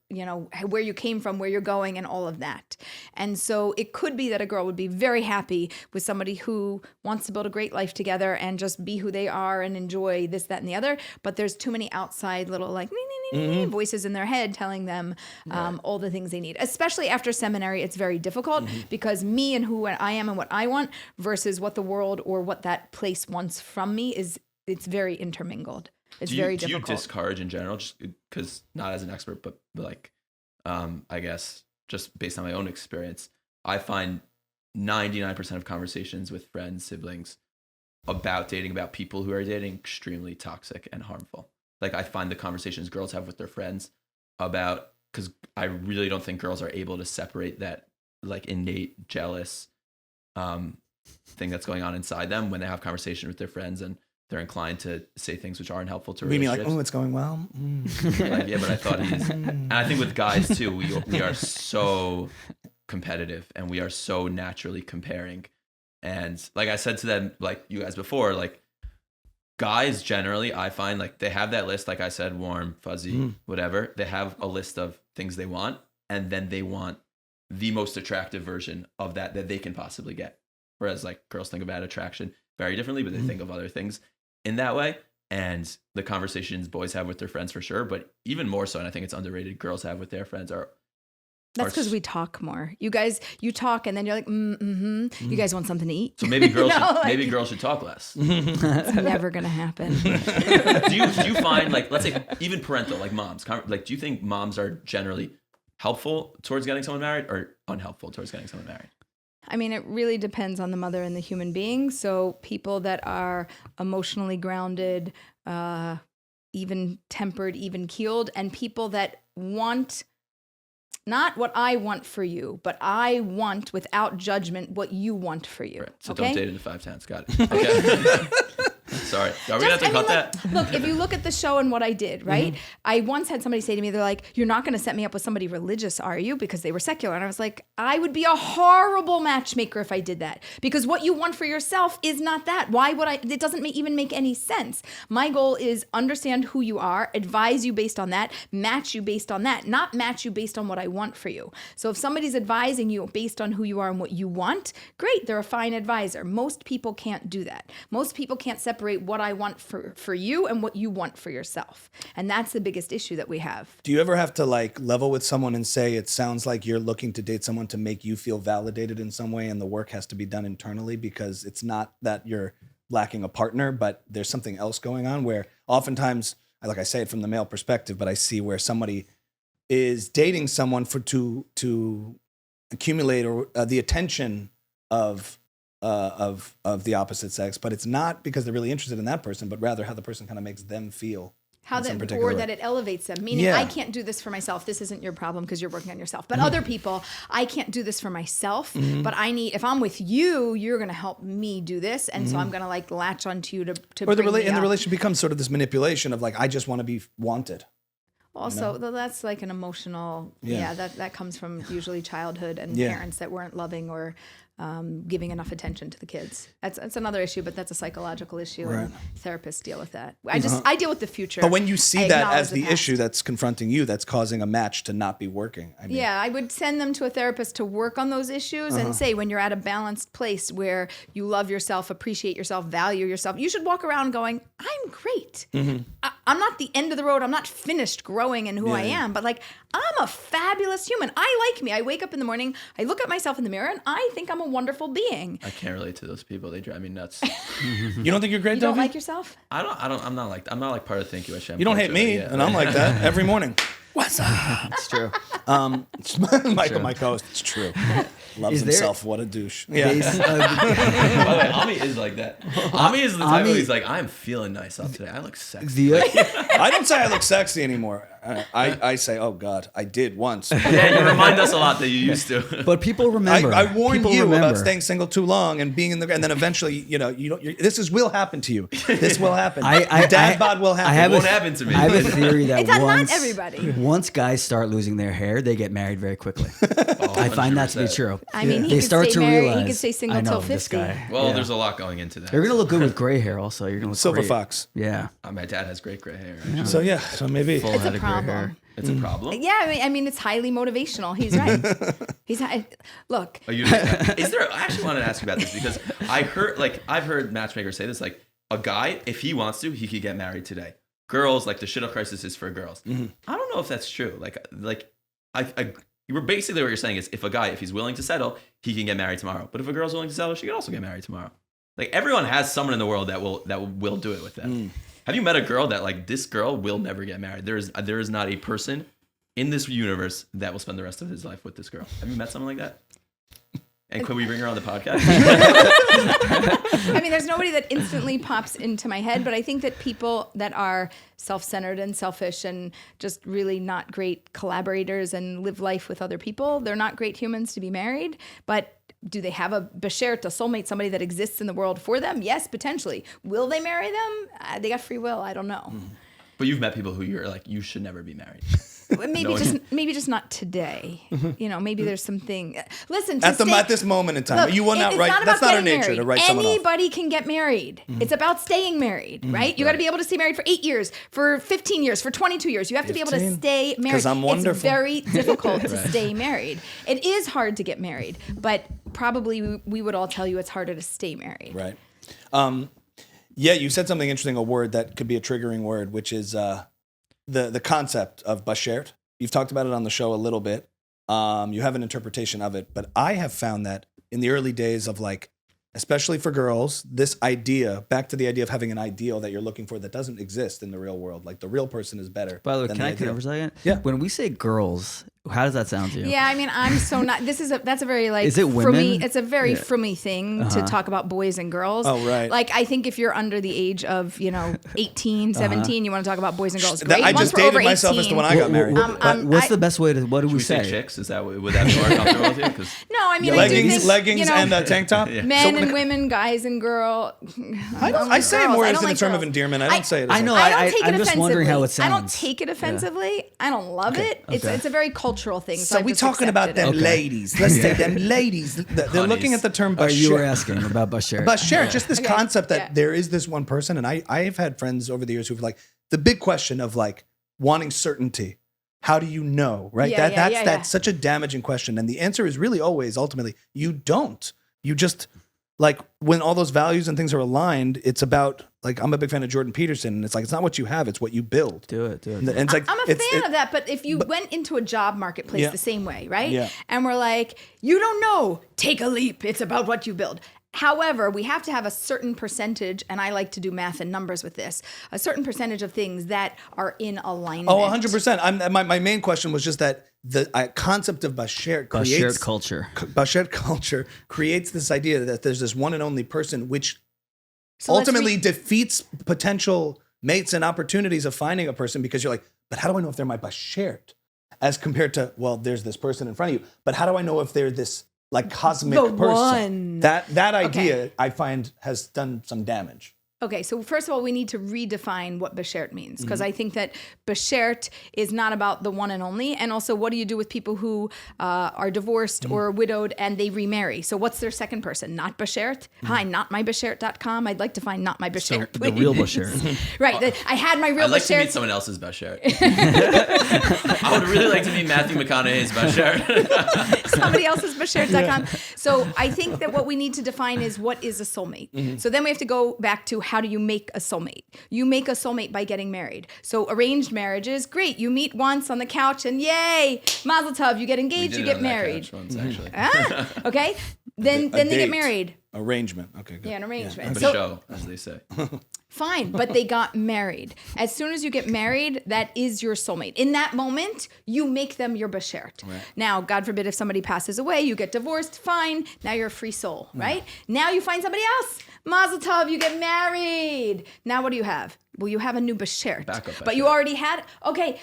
where you came from, where you're going and all of that. And so it could be that a girl would be very happy with somebody who wants to build a great life together and just be who they are and enjoy this, that, and the other. But there's too many outside little like voices in their head telling them all the things they need. Especially after seminary, it's very difficult because me and who I am and what I want versus what the world or what that place wants from me it's very intermingled. It's very difficult. Do you discourage in general, just because not as an expert, but like, I guess just based on my own experience, I find 99% of conversations with friends, siblings about dating, about people who are dating, extremely toxic and harmful. Like I find the conversations girls have with their friends about, because I really don't think girls are able to separate that like innate jealous thing that's going on inside them when they have conversation with their friends and they're inclined to say things which aren't helpful to You mean like, relationships. oh, it's going well? Like, yeah, but I thought and I think with guys too, we are so competitive and we are so naturally comparing. And like I said to them, like you guys before, like guys generally, I find like they have that list, like I said, warm, fuzzy, whatever. They have a list of things they want, and then they want the most attractive version of that they can possibly get. Whereas like girls think about attraction very differently, but they think of other things in that way. And the conversations boys have with their friends for sure, but even more so, and I think it's underrated, girls have with their friends are That's because we talk more. You guys, you talk and then you're like, You guys want something to eat? So maybe girls, maybe girls should talk less. It's never gonna happen. do you find, like, let's say even parental, like moms, like, do you think moms are generally helpful towards getting someone married or unhelpful towards getting someone married? I mean, it really depends on the mother and the human being. So people that are emotionally grounded, even tempered, even keeled, and people that want not what I want for you, but I want without judgment what you want for you. Right. So okay? don't date into 5/10s. Got it. Okay. Sorry. Are we going to have to cut that? Look, if you look at the show and what I did, right? I once had somebody say to me, they're like, you're not going to set me up with somebody religious, are you? Because they were secular. And I was like, I would be a horrible matchmaker if I did that. Because what you want for yourself is not that. Why would I? It doesn't even make any sense. My goal is understand who you are, advise you based on that, match you based on that, not match you based on what I want for you. So if somebody's advising you based on who you are and what you want, great, they're a fine advisor. Most people can't do that. Most people can't separate what I want for you and what you want for yourself. And that's the biggest issue that we have. Do you ever have to like level with someone and say, it sounds like you're looking to date someone to make you feel validated in some way and the work has to be done internally because it's not that you're lacking a partner, but there's something else going on where oftentimes, like I say it from the male perspective, but I see where somebody is dating someone to accumulate the attention of the opposite sex, but it's not because they're really interested in that person, but rather how the person kind of makes them feel. That it elevates them. Meaning, I can't do this for myself. This isn't your problem because you're working on yourself. But other people, I can't do this for myself. But if I'm with you, you're going to help me do this, and so I'm going to like latch onto you to. Or the relationship becomes sort of this manipulation of like, I just want to be wanted. Also, that's like an emotional. That comes from usually childhood and parents that weren't loving or giving enough attention to the kids. That's another issue, but that's a psychological issue, and therapists deal with that. I deal with the future. But when you see that as the issue that's confronting you, that's causing a match to not be working. I mean, I would send them to a therapist to work on those issues and say, when you're at a balanced place where you love yourself, appreciate yourself, value yourself, you should walk around going, I'm great. I'm not the end of the road. I'm not finished growing in who I am, but like, I'm a fabulous human. I like me. I wake up in the morning, I look at myself in the mirror, and I think I'm a wonderful being. I can't relate to those people. They drive me nuts. You don't think you're great, You don't like yourself? I'm not like part of Thank You Hashem. You don't hate me, and I'm like that every morning. What's up? It's true. Michael, my co-host, it's true. Loves himself. What a douche. Yeah. By the way, Ami is like that. Ami is the type who he's like, I'm feeling nice up today. I look sexy. I don't say I look sexy anymore. I say, oh God, I did once. Yeah, you remind us a lot that you used to. But people remember. I warned you about staying single too long and being in the, and then eventually, will happen to you. This will happen. Dad bod will happen. It won't happen to me. I have a theory that not everybody. Once guys start losing their hair, they get married very quickly. I find that to be true. I mean, he could stay single till 50. Well, there's a lot going into that. You're gonna look good with gray hair. Also, you're gonna look Silver great. fox. Yeah. My dad has great gray hair. Yeah. So maybe Full It's head a of gray hair. problem. It's a problem. Yeah, I mean, it's highly motivational. He's right. Look. Is there? I actually wanted to ask you about this because I've heard matchmakers say this. Like, a guy, if he wants to, he could get married today. Girls, like, the shidduch crisis is for girls. I don't know if that's true. Basically what you're saying is, if a guy, if he's willing to settle, he can get married tomorrow. But if a girl's willing to settle, she can also get married tomorrow. Like, everyone has someone in the world that will do it with them. Have you met a girl that, like, this girl will never get married? There is not a person in this universe that will spend the rest of his life with this girl. Have you met someone like that? And could we bring her on the podcast? I mean, there's nobody that instantly pops into my head, but I think that people that are self-centered and selfish and just really not great collaborators and live life with other people, they're not great humans to be married. But do they have a Bashert, a soulmate, somebody that exists in the world for them? Yes, potentially. Will they marry them? They got free will. I don't know. But you've met people who you're like, you should never be married. Maybe just not today. Maybe there's something. Listen, at this moment in time, look, you will not write. That's not our nature to write someone off. Anybody can get married. It's about staying married, right? You got to be able to stay married for 8 years, for 15 years, for 22 years. You have to be able to stay married. Because I'm wonderful. It's very difficult to stay married. It is hard to get married, but probably we would all tell you it's harder to stay married. Right. Yeah, you said something interesting. A word that could be a triggering word, which is the concept of Bashert. You've talked about it on the show a little bit. You have an interpretation of it. But I have found that in the early days of like, especially for girls, this idea, back to the idea of having an ideal that you're looking for that doesn't exist in the real world. Like the real person is better. By the way, than can I ideal. come over a second? Yeah. When we say girls, how does that sound to you? Yeah, I mean, I'm so not. That's a very like. Is it For me, women? it's a very for me thing to talk about boys and girls. Oh, right. Like I think if you're under the age of 18, 17, you want to talk about boys and girls. Great. I Once just we're over dated myself as to when I got married. What's the best way to? What do Should we we say say? chicks? Is that would that be more comfortable with you? 'Cause No, I mean, I do think, leggings, you know, and a tank top. Yeah. men So and women, guys and girl. I say it more as in like a term of girls. endearment. I don't say it. As I know. I don't take it I'm just wondering how it offensively. I don't sounds. take it offensively. I don't love it. It's a very cultural thing. So I've we just talking about accepted them it. ladies. Let's say them ladies. They're looking at the term Oh, you were Bashert. asking about Bashert. Bashert, just this concept that Yeah. there is this one person, and I've had friends over the years who've like the big question of like wanting certainty. How do you know, right? Yeah, That's yeah. such a damaging question, and the answer is really always ultimately you don't. You just like when all those values and things are aligned. It's about like I'm a big fan of Jordan Peterson, and it's like it's not what you have, it's what you build. Do it. And it's like I'm a fan of that, but if you went into a job marketplace Yeah. the same way, right? Yeah. And we're like, you don't know, take a leap. It's about what you build. However, we have to have a certain percentage, and I like to do math and numbers with this, a certain percentage of things that are in alignment. Oh, 100%. My main question was just that the concept of Bashert creates Bashert culture. creates this idea that there's this one and only person, which So let's ultimately defeats potential mates and opportunities of finding a person because you're like, but how do I know if they're my Bashert? As compared to, well, there's this person in front of you, but how do I know if they're this like cosmic The person? one. That idea I find has done some damage. Okay, so first of all, we need to redefine what Bashert means because Mm-hmm. I think that Bashert is not about the one and only. And also, what do you do with people who are divorced Mm-hmm. or widowed and they remarry? So what's their second person? Not Bashert? Mm-hmm. Hi, notmybashert.com. I'd like to find not my Bashert. The real Bashert. Right, I had my real I'd like to meet Bashert. someone else's Bashert. I would really like to meet Matthew McConaughey's Bashert. Somebody else's Bashert.com. So I think that what we need to define is what is a soulmate. Mm-hmm. So then we have to go back to how do you make a soulmate? You make a soulmate by getting married. So arranged marriages, great. You meet once on the couch and yay, mazel tov, you get We engaged, did you it get on that married. couch once, actually. Okay? Then A they get date. married. Arrangement. Okay, good. Yeah, an arrangement. A So show, as they say. fine, but they got married. As soon as you get married, that is your soulmate. In that moment, you make them your Bashert. Right. Now, God forbid if somebody passes away, you get divorced, fine. Now you're a free soul, right? Now you find somebody else. Mazel tov, you get married. Now what do you have? Well, you have a new Bashert. Backup But you Bashert. already had, okay,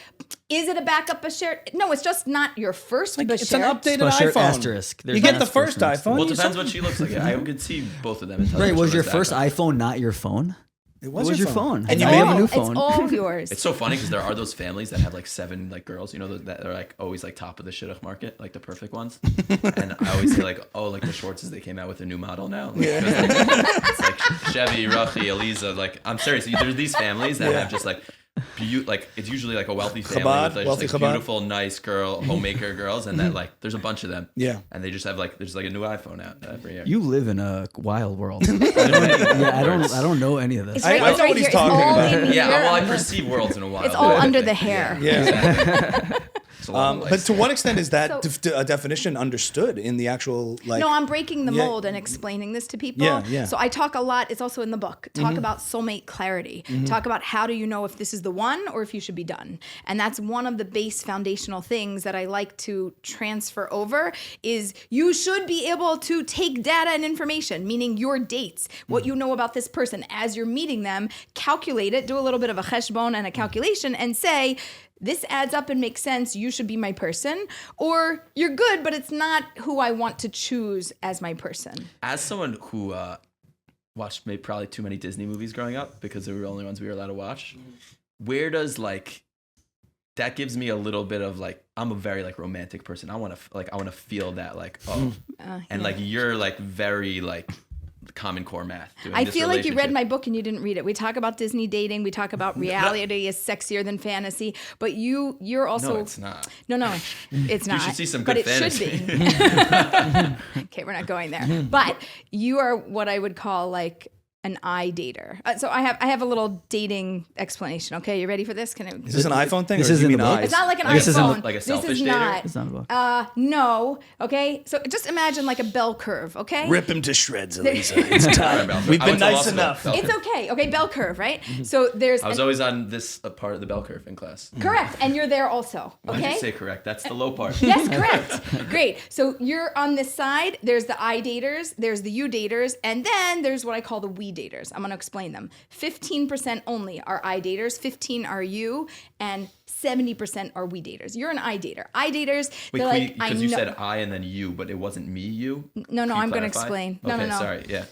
is it a backup Bashert? No, it's just not your first Bashert. It's an updated Bashert iPhone. asterisk. There's You get an the asterisk first next to it. iPhone. Well, it you depends saw- what she looks like. I could see both of them. And tell Right, which was one your is first backup. iPhone not your phone? It was, It was your your phone. And you Now may you have have a new It's phone. all yours. It's so funny because there are those families that have like 7 like girls, you know, that are like always like top of the shidduch market, like the perfect ones. And I always say like, oh, like the Schwartzes, they came out with a new model now. Like, it's like Chevy, Rachi, Aleeza. Like I'm serious. There's these families that have just like. Like it's usually like a wealthy family Chabad, with like, wealthy just, like Chabad. beautiful, nice girl, homemaker girls, and that like there's a bunch of them. Yeah. And they just have like there's like a new iPhone out every year. You live in a wild world. I don't know any of this. It's I right, know right what he's here. It's talking all about. in Yeah, here. well, I perceive worlds in a while. It's all under the hair. Yeah. It's a lot of But to what extent is that So- a definition understood in the actual like? No, I'm breaking the Yeah. mold and explaining this to people. Yeah, yeah. So I talk a lot. It's also in the book. Talk about soulmate clarity. Talk about how do you know if this is the one or if you should be done. And that's one of the base foundational things that I like to transfer over is you should be able to take data and information, meaning your dates, what you know about this person as you're meeting them, calculate it, do a little bit of a cheshbon and a calculation and say, this adds up and makes sense. You should be my person. Or you're good, but it's not who I want to choose as my person. As someone who watched maybe probably too many Disney movies growing up because they were the only ones we were allowed to watch, where does like that gives me a little bit of like I'm a very like romantic person. I want to feel that like and like you're like very like Common Core math. Doing I this feel like you read relationship. my book and you didn't read it. We talk about Disney dating. We talk about reality is sexier than fantasy. But you're also No, it's not. No, it's not. You should see some but good it fantasy. should be. Okay, we're not going there. But you are what I would call like an I dater. So I have a little dating explanation. Okay, you ready for this? Is this an iPhone thing? This or is do you in the mean book? eyes? It's not like an This isn't iPhone. like a This selfish is dater? not. It's not a book. No. Okay, so just imagine like a bell curve. Okay. Rip him to shreds, Aleeza. It's time. We've I been went to law nice school. enough. Bell It's curve. okay. Okay, bell curve, right? So there's I was always on this part of the bell curve in class. correct, and you're there also. Why did Okay. you say correct? That's the low part. Yes, correct. Great. So you're on this side. There's the I daters, there's the you daters, and then there's what I call the we daters. I'm going to explain them. 15% only are I daters, 15 are you, and 70% are we daters. You're an I dater. I daters, Wait, they're like, I because know. you said I and then you, but it wasn't me, you? No, Can you I'm going to clarify? explain. Okay, No. sorry, yeah.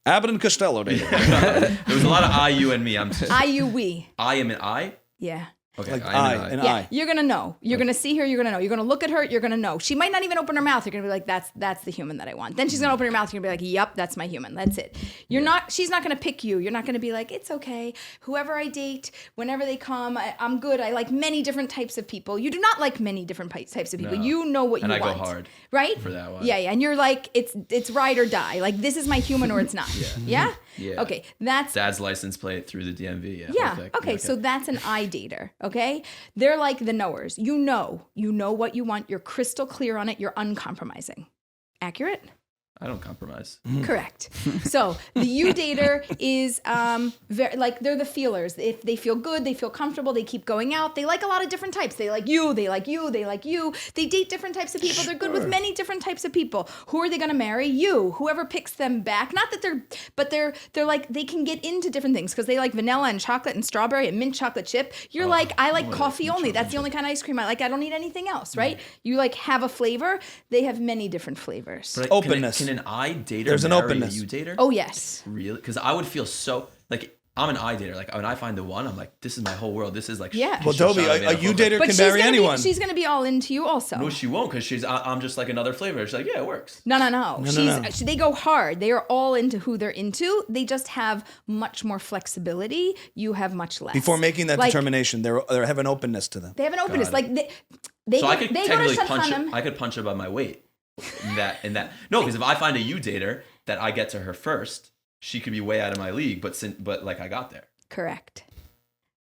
Abbott and Costello dated. There was a lot of I, you, and me. I, you, we. I am an I? Yeah. Okay, Like I am I an and I. Yeah, I. you're gonna know. You're gonna see her. You're gonna know. You're gonna look at her. You're gonna know. She might not even open her mouth. You're gonna be like, "That's the human that I want." Then she's gonna open her mouth. You're gonna be like, "Yep, that's my human. That's it." You're not. She's not gonna pick you. You're not gonna be like, "It's okay. Whoever I date, whenever they come, I'm good. I like many different types of people." You do not like many different types of people. No. You know what And you I go want, hard right? for that one. Yeah, and you're like, it's ride or die. Like this is my human or it's not. Yeah. Yeah. Okay, that's Dad's license plate through the DMV. Yeah. yeah. perfect. Okay. So that's an I dater. Okay. They're like the knowers. You know what you want. You're crystal clear on it. You're uncompromising. Accurate? I don't compromise. Correct. So the you dater is very like they're the feelers. If they feel good, they feel comfortable, they keep going out. They like a lot of different types. They like you, they like you, they like you. They date different types of people. They're good with many different types of people. Who are they going to marry? You. Whoever picks them back. Not that they're like they can get into different things because they like vanilla and chocolate and strawberry and mint chocolate chip. You're like I like coffee only. That's the only kind of ice cream I like. I don't need anything else, right? You like have a flavor. They have many different flavors. But Openness. Can an I dater There's an marry openness. a you dater? Oh yes. Really? Because I would feel so like I'm an I dater. Like when I find the one, I'm like, this is my whole world. This is like Yeah. Well, Dovie, a you dater But can marry anyone. she's gonna be all into you also. No, she won't because I'm just like another flavor. She's like, yeah, it works. No. no. They go hard. They are all into who they're into. They just have much more flexibility. You have much less. Before making that Like, determination, they have an openness to them. they have an openness. Got Like they So go, I could they go to technically punch. Shadchan. I could punch above my weight. In that. No, because if I find a you dater that I get to her first, she could be way out of my league. But like I got there. Correct.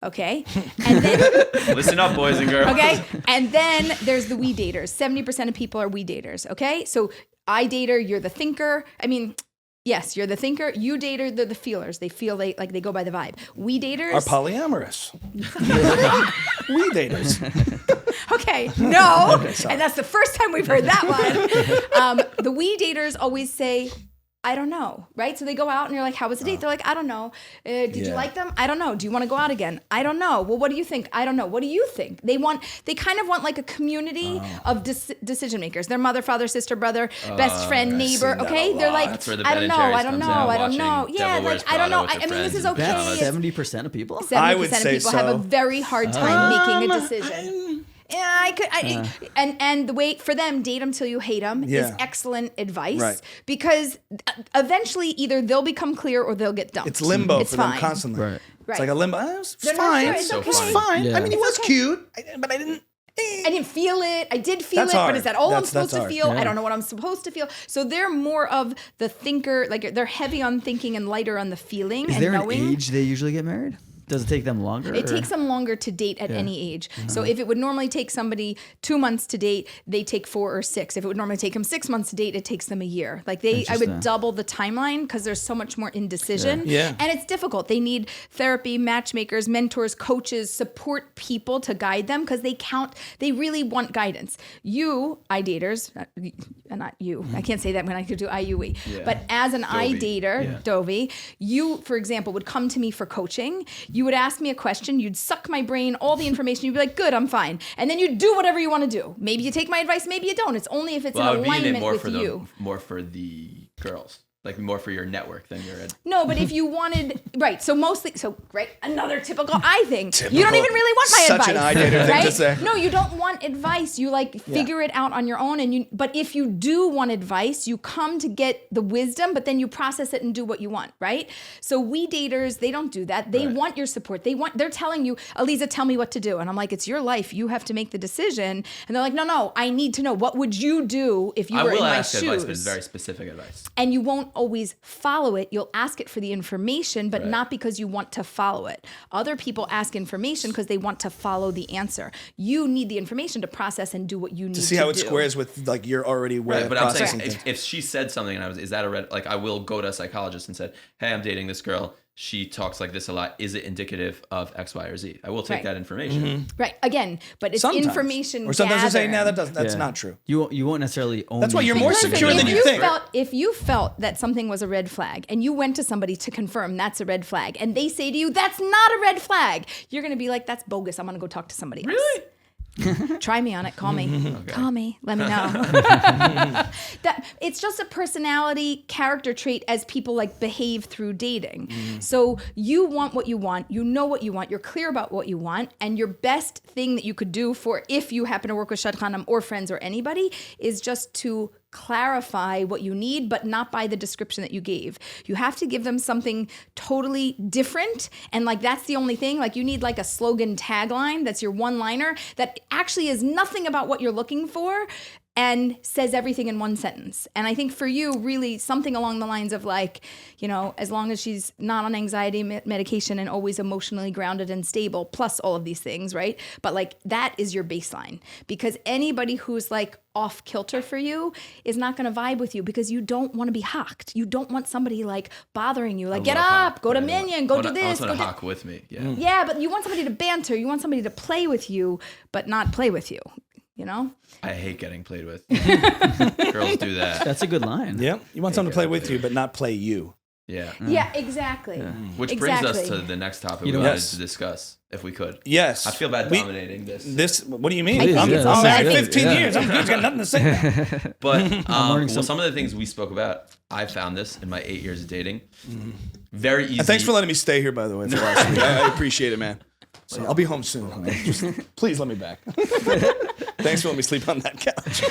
Okay. And then Listen up, boys and girls. okay. And then there's the we daters. 70% of people are we daters. Okay. So I dater, you're the thinker. I mean, yes, you're the thinker. You dater, they're the feelers. They feel like they go by the vibe. We daters Are polyamorous. We daters. Okay, no. sorry. And that's the first time we've heard that one. The we daters always say, I don't know, right? So they go out and you're like, how was the date? They're like, I don't know. Did you Yeah. like them? I don't know. Do you want to go out again? I don't know. Well, what do you think? I don't know. What do you think? They kind of want like a community of decision makers. Their mother, father, sister, brother, best friend, neighbor. seen that Okay, a they're lot. like, That's where the I Ben don't and know. Jerry's I don't comes know. out, I don't know. watching Yeah, Devil like Wears I don't know. Prada with I their mean, this is friends and okay. pajamas. 70% of people? 70% I would of say people have a so. very hard time making a decision. Yeah, and the way for them, date them till you hate them is Yeah. excellent advice Right. because eventually either they'll become clear or they'll get dumped. It's limbo It's for fine. them constantly. Right. It's like a limbo. It's They're not fine. sure. It's So okay. It's funny. fine. Yeah. I mean, he was okay. cute, but I didn't. I didn't feel it. I did feel That's it, hard. but is that all I'm That's supposed to hard. feel? Yeah. I don't know what I'm supposed to feel. So they're more of the thinker, like they're heavy on thinking and lighter on the feeling Is and there an knowing. age they usually get married? Does it take them longer? It or- takes them longer to date at any age. Uh-huh. So if it would normally take somebody 2 months to date, they take 4 or 6. If it would normally take them 6 months to date, it takes them a year. Like I would Interesting. double the timeline because there's so much more indecision. Yeah. And it's difficult. They need therapy, matchmakers, mentors, coaches, support people to guide them because they really want guidance. You, I-daters, not you. I can't say that when I could do IUE. Yeah. But as an Dovie. I-dater, Yeah. Dovie, you, for example, would come to me for coaching. You would ask me a question. You'd suck my brain, all the information. You'd be like, good, I'm fine. And then you do whatever you want to do. Maybe you take my advice, maybe you don't. It's only if it's Well, I in would be in it alignment more with for you. more for the girls, like more for your network than your. No, but if you wanted, right, another typical I thing. You Typical. don't even really want my Such advice. an I-dater thing to right? say. No, you don't want advice. You figure it out on your own. But if you do want advice, you come to get the wisdom, but then you process it and do what you want, right? So we daters, they don't do that. They Right. want your support. They're telling you, Aleeza, tell me what to do. And I'm like, it's your life. You have to make the decision. And they're like, no, I need to know. What would you do if you I were in will my ask shoes? advice, but it's very specific advice. And you won't won't always follow it. You'll ask it for the information, but not because you want to follow it. Other people ask information because they want to follow the answer. You need the information to process and do what you need to see how it do. squares with like you're already way Right, but I'm saying processing. if she said something and is that a red, like I will go to a psychologist and said, hey, I'm dating this girl. She talks like this a lot. Is it indicative of X, Y, or Z? I will take that information. Right. Again, but it's Sometimes. information Or sometimes they say, gathering. no, that's not true. You won't necessarily own. That's why you're more Listen, secure than if you think. If you felt that something was a red flag and you went to somebody to confirm that's a red flag and they say to you, that's not a red flag, you're going to be like, that's bogus. I'm going to go talk to somebody else. Really? Try me on it. Call me. Call me. Let me know. That it's just a personality character trait as people like behave through dating. So you want what you want. You know what you want. You're clear about what you want. And your best thing that you could do for if you happen to work with Shadchan or friends or anybody is just to clarify what you need, but not by the description that you gave. You have to give them something totally different. And like, that's the only thing. Like you need like a slogan tagline. That's your one-liner that actually is nothing about what you're looking for and says everything in one sentence. And I think for you, really something along the lines of like, you know, as long as she's not on anxiety medication and always emotionally grounded and stable, plus all of these things, right? But like that is your baseline, because anybody who's like off kilter for you is not going to vibe with you because you don't want to be hocked. You don't want somebody like bothering you, like get up, go to Minion, go do this. I want to hock with me. Yeah. Yeah, but you want somebody to banter. You want somebody to play with you, but not play with you. You know? I hate getting played with. Girls do that. That's a good line. Yeah, you want someone to play with you, but not play you. Yeah. Yeah, exactly. Which brings us to the next topic we wanted to discuss, if we could. Yes. I feel bad dominating this. What do you mean? Please, I'm yeah, married yeah, 15 yeah. years. I'm good. Got nothing to say. But well, some of the things we spoke about, I found this in my 8 years of dating. Very easy. And thanks for letting me stay here, by the way, for last week. I appreciate it, man. So I'll be home soon. Honey. Just, please let me back. Thanks for letting me sleep on that couch.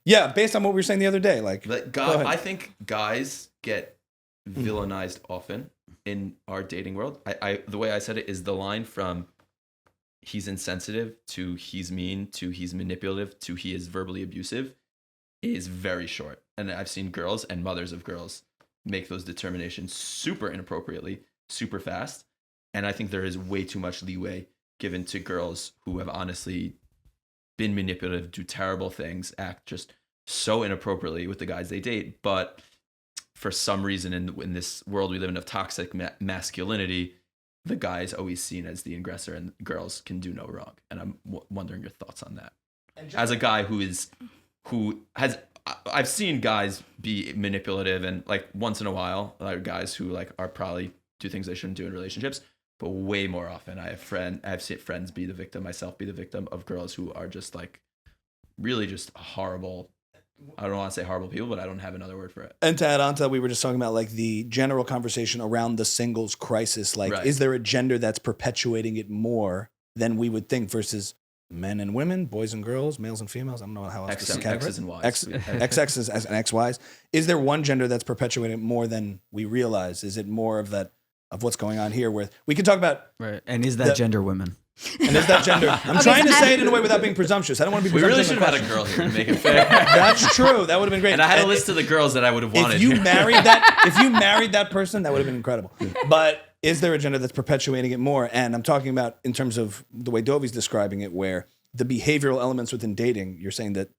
Yeah, based on what we were saying the other day, like I think guys get villainized often in our dating world. I the way I said it is the line from he's insensitive to he's mean to he's manipulative to he is verbally abusive is very short. And I've seen girls and mothers of girls make those determinations super inappropriately, super fast. And I think there is way too much leeway given to girls who have honestly been manipulative, do terrible things, act just so inappropriately with the guys they date. But for some reason in this world we live in of toxic masculinity, the guy is always seen as the aggressor and girls can do no wrong. And I'm wondering your thoughts on that. As a guy I've seen guys be manipulative and like once in a while, there are guys who like are probably do things they shouldn't do in relationships. But way more often, I've seen friends be the victim, myself be the victim of girls who are just like really just horrible. I don't want to say horrible people, but I don't have another word for it. And to add on to that, we were just talking about like the general conversation around the singles crisis. Like, is there a gender that's perpetuating it more than we would think versus men and women, boys and girls, males and females? I don't know how else to categorize. X's and Y's. XX's and XY's. Is there one gender that's perpetuating it more than we realize? Is it more of that? Of what's going on here, where we can talk about, right? And is that gender women? And is that gender? I'm trying to say it in a way without being presumptuous. I don't want to be. We presumptuous. really should have had a girl here to make it fair. That's true. That would have been great. And I had a list of the girls that I would have wanted. If you married that person, that would have been incredible. But is there a gender that's perpetuating it more? And I'm talking about in terms of the way Dovie's describing it, where the behavioral elements within dating. You're saying that,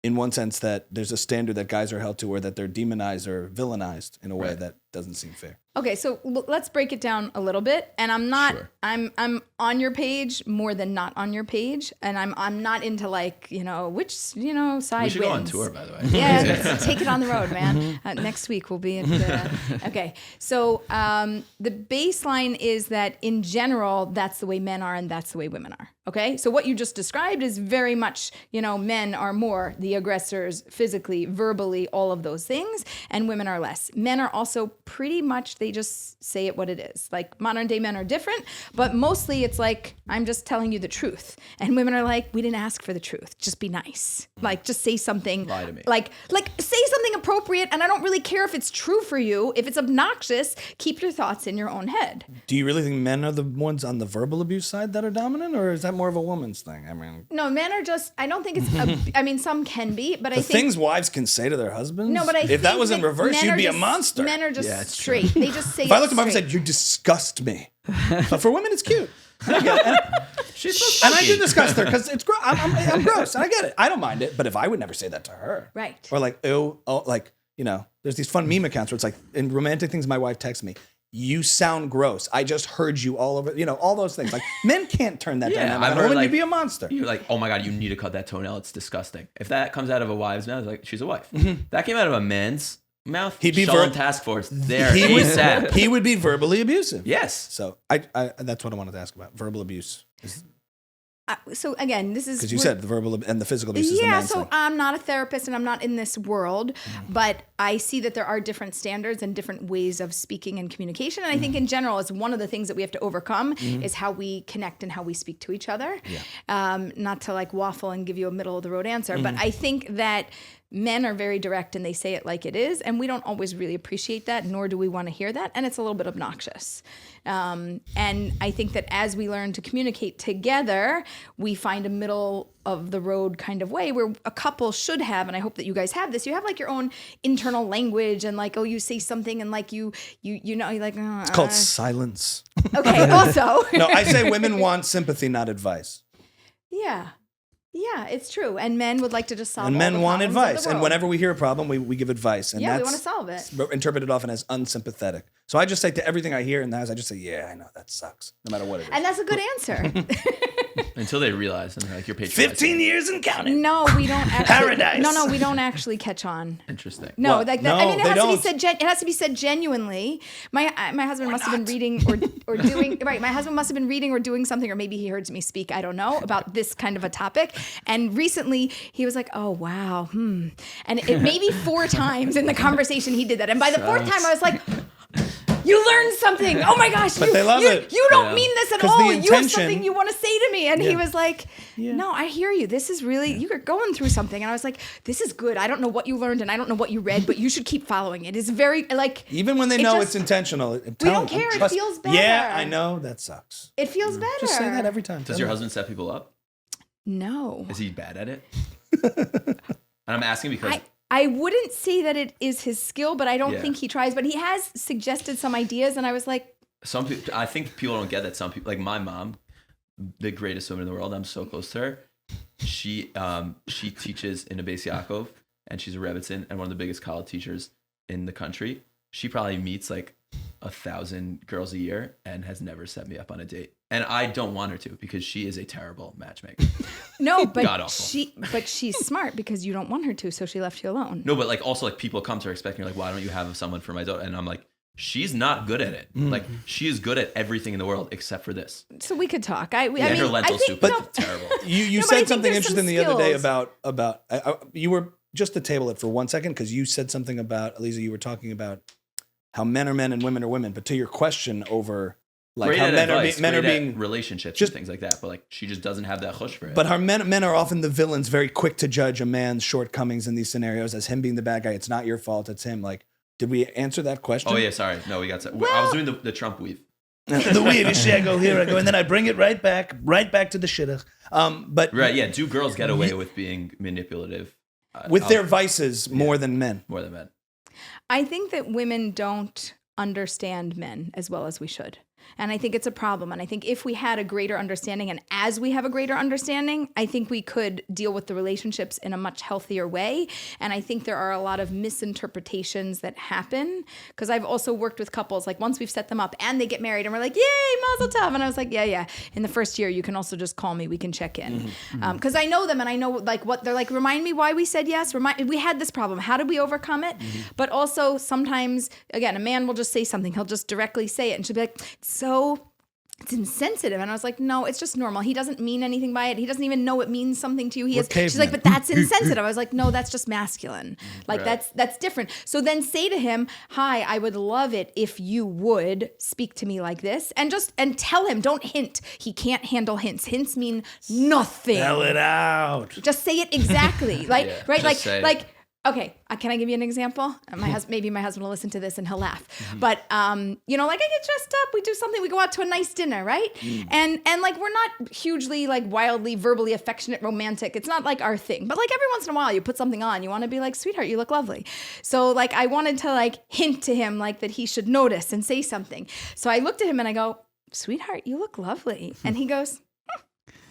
in one sense, that there's a standard that guys are held to, or that they're demonized or villainized in a way that doesn't seem fair. Okay, so let's break it down a little bit. And I'm not, I'm on your page more than not on your page, and I'm not into like which side wins. We should go on tour, by the way. Yeah, let's take it on the road, man. Next week we'll be in. Okay, so the baseline is that in general that's the way men are and that's the way women are. Okay, so what you just described is very much men are more the aggressors physically, verbally, all of those things, and women are less. Men are also pretty much they just say it what it is. Like modern day men are different, but mostly it's like, I'm just telling you the truth. And women are like, we didn't ask for the truth. Just be nice. Like just say something. Lie to me. Like say something appropriate. And I don't really care if it's true for you. If it's obnoxious, keep your thoughts in your own head. Do you really think men are the ones on the verbal abuse side that are dominant, or is that more of a woman's thing? I mean, No, men are just, I don't think it's, I mean, some can be, but I the think. things wives can say to their husbands. No, but I think if that was in that reverse, men you'd are be just, a monster. Men are just Yeah, it's straight. They just say If I looked at my wife and straight. said, "You disgust me," but for women, it's cute. I get it. She's so And I do funky. disgust her because it's I'm gross, and I get it. I don't mind it, but if I would never say that to her, Right. Or like, oh, like there's these fun meme accounts where it's like in romantic things. My wife texts me, "You sound gross. I just heard you all over." All those things. Like men can't turn that Yeah, dynamic. I've On a heard, woman, like, you'd be a monster. You're like, oh my God, you need to cut that toenail. It's disgusting. If that comes out of a wife's mouth, like she's a wife. That came out of a man's mouth. He'd be Shalom task force. There, He would, ASAP. he would be verbally abusive. Yes. So I that's what I wanted to ask about verbal abuse. So again, this is Because you said the verbal and the physical abuse is the yeah. main So thing. I'm not a therapist and I'm not in this world, but I see that there are different standards and different ways of speaking and communication. And I think in general, it's one of the things that we have to overcome is how we connect and how we speak to each other. Not to like waffle and give you a middle of the road answer, but I think that men are very direct and they say it like it is, and we don't always really appreciate that, nor do we want to hear that, and it's a little bit obnoxious. And I think that as we learn to communicate together, we find a middle of the road kind of way where a couple should have, and I hope that you guys have this, you have like your own internal language and like, oh, you say something and like you know, you're like, It's called silence. okay, also. No, I say women want sympathy, not advice. Yeah, it's true. And men would like to just solve And all men the want problems of the advice. And world. whenever we hear a problem, we give advice. And Yeah, we that's want to solve it. interpreted often as unsympathetic. So I just say to everything I hear in the house, I just say, yeah, I know, that sucks. No matter what it is. And that's a good answer. Until they realize, and they're like, you're patronizing. 15 years and counting. No, we don't actually. Paradise. No, we don't actually catch on. Interesting. No, What? like that. I No, mean, it they has to be don't. said. It has to be said genuinely. My husband must have been reading or doing right. My husband must have been reading or doing something, or maybe he heard me speak. I don't know about this kind of a topic. And recently, he was like, "Oh wow, And it maybe 4 times in the conversation he did that. And by the 4th time, I was like. You learned something. Oh my gosh. But they love it. You don't Yeah. mean this at 'Cause all. the You have intention- something you want to say to me. And he Yeah. was like, no, I hear you. This is really, you're going through something. And I was like, this is good. I don't know what you learned and I don't know what you read, but you should keep following it. It's very like. Even when they it know just- it's intentional. We don't care. It feels better. Yeah, I know. That sucks. It feels better. Just say that every time. Does your husband set people up? No. Is he bad at it? And I'm asking because I wouldn't say that it is his skill, but I don't Yeah. think he tries. But he has suggested some ideas, and I was like, some people, I think people don't get that. Some people, like my mom, the greatest woman in the world. I'm so close to her. She teaches in a Beis Yaakov, and she's a Rebbitzin and one of the biggest college teachers in the country. She probably meets like 1,000 girls a year and has never set me up on a date. And I don't want her to because she is a terrible matchmaker. no, but God-awful. she's smart because you don't want her to, so she left you alone. No, but like also like people come to her expecting like, why don't you have someone for my daughter? And I'm like, she's not good at it. Like she is good at everything in the world except for this. So we could talk. I mean, Her lentil I think, soup is no, terrible. You No, but I said think something there's some interesting the other day skills. about you were just to table it for 1 second because you said something about Aleeza. You were talking about how men are men and women are women, but to your question over like Great how at men advice, are great at being relationships just- and things like that. But like she just doesn't have that chush for it. But our men are often the villains, very quick to judge a man's shortcomings in these scenarios as him being the bad guy. It's not your fault. It's him. Like, did we answer that question? Oh yeah, sorry. No, we got. I was doing the Trump weave. The weave. I go here, I go, and then I bring it right back to the shidduch. But Right? Yeah. Do girls get away with being manipulative with their vices more than men? more than men? I think that women don't understand men as well as we should. And I think it's a problem. And I think if we had a greater understanding, and as we have a greater understanding, I think we could deal with the relationships in a much healthier way. And I think there are a lot of misinterpretations that happen. Because I've also worked with couples, like once we've set them up and they get married and we're like, yay, mazel tov. And I was like, yeah. In the first year, you can also just call me. We can check in. Because I know them and I know like what they're like, remind me why we said yes. We had this problem. How did we overcome it? But also sometimes, again, a man will just say something. He'll just directly say it and she'll be like, so it's insensitive. And I was like, no, it's just normal. He doesn't mean anything by it. He doesn't even know it means something to you. She's like, but that's insensitive. I was like, no, that's just masculine. Like that's different. So then say to him, hi, I would love it if you would speak to me like this, and tell him, don't hint. He can't handle hints. Hints mean nothing. Spell it out. Just say it exactly. Right? Okay, can I give you an example? Maybe my husband will listen to this and he'll laugh. But you know, like I get dressed up, we do something, we go out to a nice dinner, right? And like we're not hugely like wildly verbally affectionate, romantic. It's not like our thing. But like every once in a while, you put something on, you want to be like, sweetheart, you look lovely. So like I wanted to like hint to him like that he should notice and say something. So I looked at him and I go, sweetheart, you look lovely. And he goes,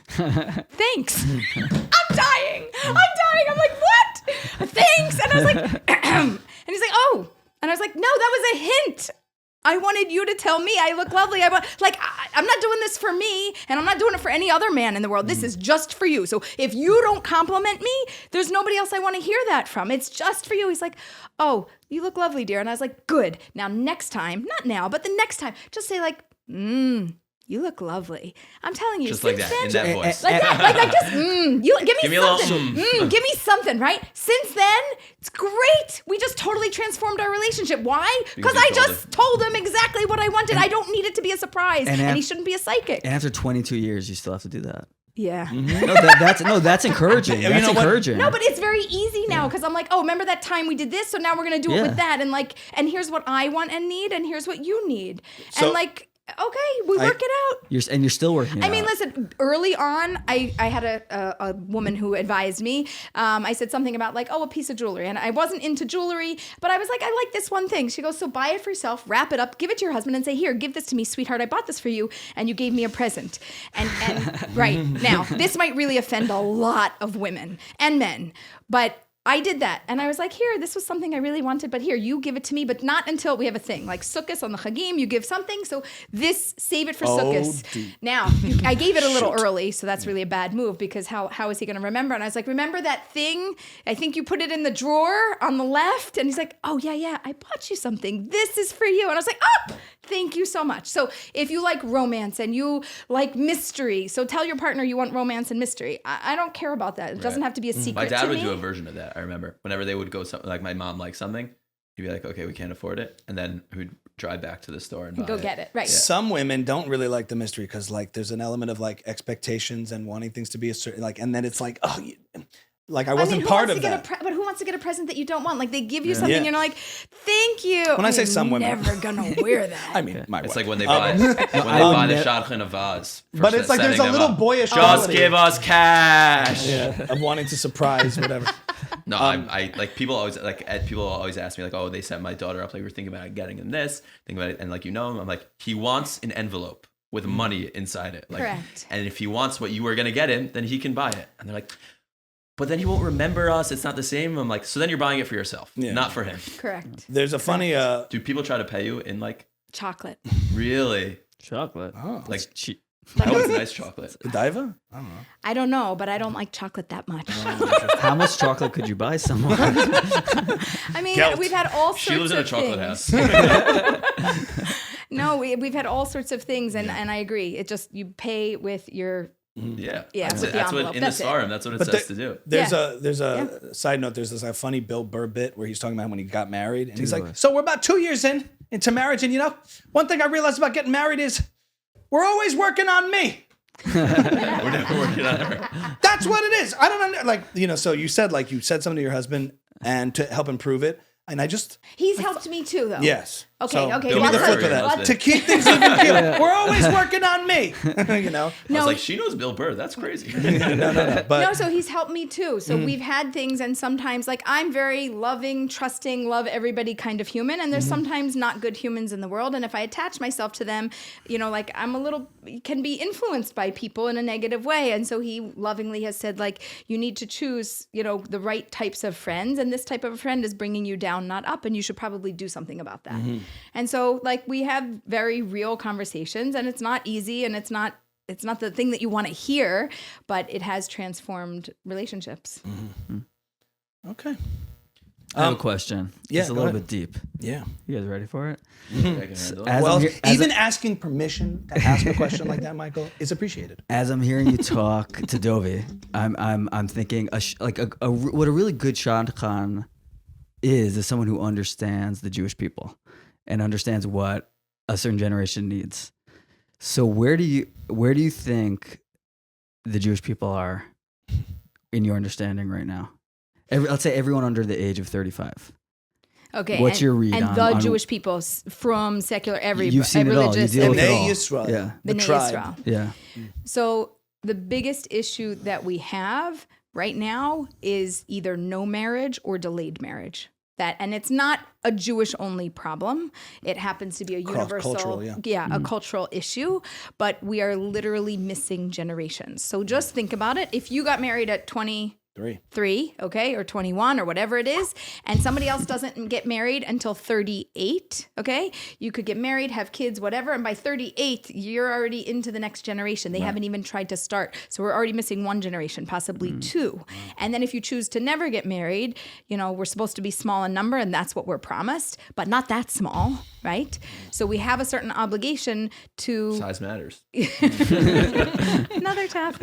thanks. I'm dying. I'm like, what? Thanks. And I was like, and he's like, oh. And I was like, no, that was a hint. I wanted you to tell me I look lovely. I'm not doing this for me, and I'm not doing it for any other man in the world. This is just for you. So if you don't compliment me, there's nobody else I want to hear that from. It's just for you. He's like, oh, you look lovely, dear. And I was like, good. Now next time, not now, but the next time, just say like, you look lovely. I'm telling you. Just like that, in that voice. Like that, like just, give me something. Give me something, right? Since then, it's great. We just totally transformed our relationship. Why? Because I just told him exactly what I wanted. I don't need it to be a surprise, and he shouldn't be a psychic. And after 22 years, you still have to do that. Yeah. That's encouraging. That's encouraging. No, but it's very easy now because I'm like, oh, remember that time we did this? So now we're going to do it with that. And here's what I want and need, and here's what you need. So, and like, okay, we work it out. You're still working it out. I mean, listen, early on, I had a woman who advised me. I said something about like, a piece of jewelry. And I wasn't into jewelry, but I was like, I like this one thing. She goes, so buy it for yourself, wrap it up, give it to your husband and say, here, give this to me, sweetheart. I bought this for you and you gave me a present. And right now, this might really offend a lot of women and men, but I did that. And I was like, here, this was something I really wanted, but here, you give it to me, but not until we have a thing. Like Sukkot on the Chagim, you give something. So save it for Sukkot. Now, I gave it a little early, so that's really a bad move because how is he going to remember? And I was like, remember that thing? I think you put it in the drawer on the left. And he's like, oh, yeah, I bought you something. This is for you. And I was like, thank you so much. So if you like romance and you like mystery, so tell your partner you want romance and mystery. I don't care about that. It doesn't have to be a secret. My dad to would me. do a version of that. I remember whenever they would go something like my mom liked something, he'd be like, okay, we can't afford it. And then we'd drive back to the store and buy go get it. Right. Yeah. Some women don't really like the mystery because like there's an element of like expectations and wanting things to be a certain like, and then it's like, like I wasn't part of that. But who wants to get a present that you don't want? Like they give you something and you're like, thank you. When I say some women, never gonna wear that. I mean, my It's wife. like when they buy the Shadchan of vase. But it's like there's a little boyish just quality. give us cash. Yeah, of wanting to surprise whatever. No, I like people always ask me like, oh, they set my daughter up. Like we're thinking about getting him this, thinking about it, and like I'm like, he wants an envelope with money inside it. Like, correct. And if he wants what you were gonna get him, then he can buy it. And they're like, but then he won't remember us. It's not the same. I'm like, so then you're buying it for yourself, not for him. Correct. There's a funny. Do people try to pay you in like chocolate? Really? Chocolate. Oh, Like cheap. I hope it's nice chocolate. Godiva? I don't know. I don't know, but I don't like chocolate that much. How much chocolate could you buy someone? I mean, we've had all sorts of things. She lives in a chocolate house. No, we've had all sorts of things, and I agree. It just you pay with your. Yeah. That's what in the Svarim, that's what it says to do. There's a side note. There's this funny Bill Burr bit where he's talking about when he got married, and he's like, "So we're about 2 years into marriage, and one thing I realized about getting married is we're always working on me. We're never working on her. That's what it is. I don't know. So you said something to your husband and to help improve it, and he's helped me too, though. Yes. Okay. So, Okay. Give me the flip of that. To keep things even keel. We're always working on me. I was like, she knows Bill Burr. That's crazy. No. But so he's helped me too. So we've had things, and sometimes like I'm very loving, trusting, love everybody kind of human, and there's sometimes not good humans in the world. And if I attach myself to them, like I'm can be influenced by people in a negative way. And so he lovingly has said like, you need to choose, the right types of friends, and this type of a friend is bringing you down, not up, and you should probably do something about that. And so like we have very real conversations, and it's not easy, and it's not the thing that you want to hear, but it has transformed relationships. Okay. I have a question. Yeah, It's a go little ahead. bit deep. Yeah. You guys ready for it? I can handle it. As Well, I'm, even asking permission to ask a question like that, Michael, is appreciated. as I'm hearing you talk to Dovie, I'm thinking what a really good Shadchan is someone who understands the Jewish people and understands what a certain generation needs. So where do you think the Jewish people are in your understanding right now? Let's say everyone under the age of 35. Okay. What's your read and on- the on- Jewish people from secular, You've seen it all. You religious, deal with it B'nai all. Yisrael. Yeah. The B'nai tribe. Yisrael. Yeah. So the biggest issue that we have right now is either no marriage or delayed marriage. And it's not a Jewish only problem. It happens to be a universal, Cross-cultural, yeah. a cultural issue, but we are literally missing generations. So just think about it. If you got married at 23, okay, or 21 or whatever it is, and somebody else doesn't get married until 38, okay, you could get married, have kids, whatever, and by 38, you're already into the next generation. They haven't even tried to start. So we're already missing one generation, possibly two. And then if you choose to never get married, we're supposed to be small in number, and that's what we're promised, but not that small, right? So we have a certain obligation to... Size matters. Another topic.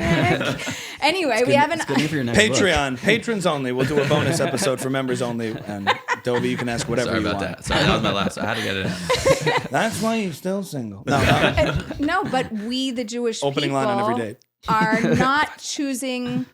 Anyway, we have an... It's good for your next book. Patreon, patrons only. We'll do a bonus episode for members only. And Dovie, you can ask whatever Sorry you about want. that. Sorry, that was my last. I had to get it out. That's why you're still single. No. No, but we, the Jewish Opening people, line on every date. are not choosing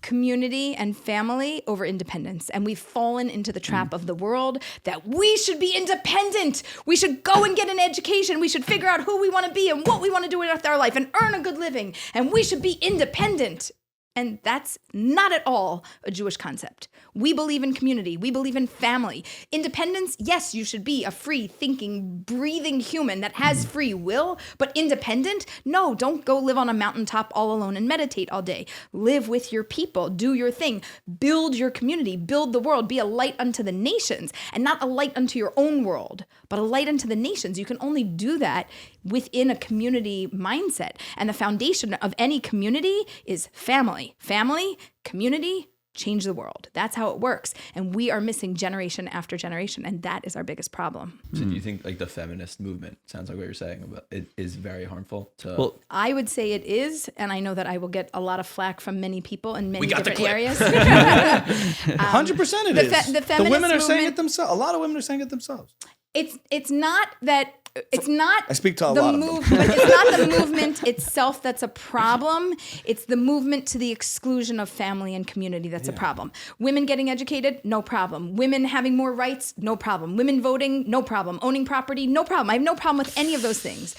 community and family over independence. And we've fallen into the trap of the world that we should be independent. We should go and get an education. We should figure out who we want to be and what we want to do with our life and earn a good living. And we should be independent. And that's not at all a Jewish concept. We believe in community. We believe in family. Independence, yes, you should be a free, thinking, breathing human that has free will. But independent, no, don't go live on a mountaintop all alone and meditate all day. Live with your people. Do your thing. Build your community. Build the world. Be a light unto the nations. And not a light unto your own world, but a light unto the nations. You can only do that within a community mindset. And the foundation of any community is family. Family, community, change the world. That's how it works. And we are missing generation after generation. And that is our biggest problem. So do you think the feminist movement, sounds like what you're saying, about it is very harmful to... Well, I would say it is. And I know that I will get a lot of flack from many people in many got the different clip. areas. 100% it the is. the feminist women are saying movement- it themselves. A lot of women are saying it themselves. It's not that... It's not I speak to a the lot of them. movement. It's not the movement itself that's a problem. It's the movement to the exclusion of family and community that's a problem. Women getting educated, no problem. Women having more rights, no problem. Women voting, no problem. Owning property, no problem. I have no problem with any of those things.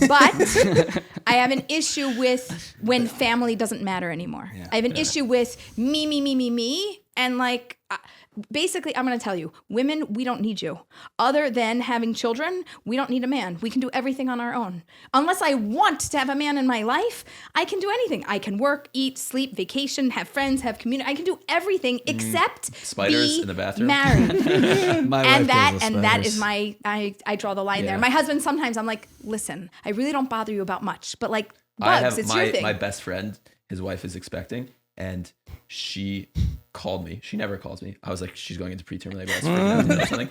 But I have an issue with when family doesn't matter anymore. I have an issue with me, and basically, I'm going to tell you, women, we don't need you. Other than having children, we don't need a man. We can do everything on our own. Unless I want to have a man in my life, I can do anything. I can work, eat, sleep, vacation, have friends, have community. I can do everything except Spiders be in the bathroom? married. my wife and deals with that is spiders. I draw the line there. My husband, sometimes I'm like, listen, I really don't bother you about much, but like bugs, it's your thing. My best friend, his wife is expecting, and she called me. She never calls me. I was like, she's going into preterm labor. I was freaking out or something.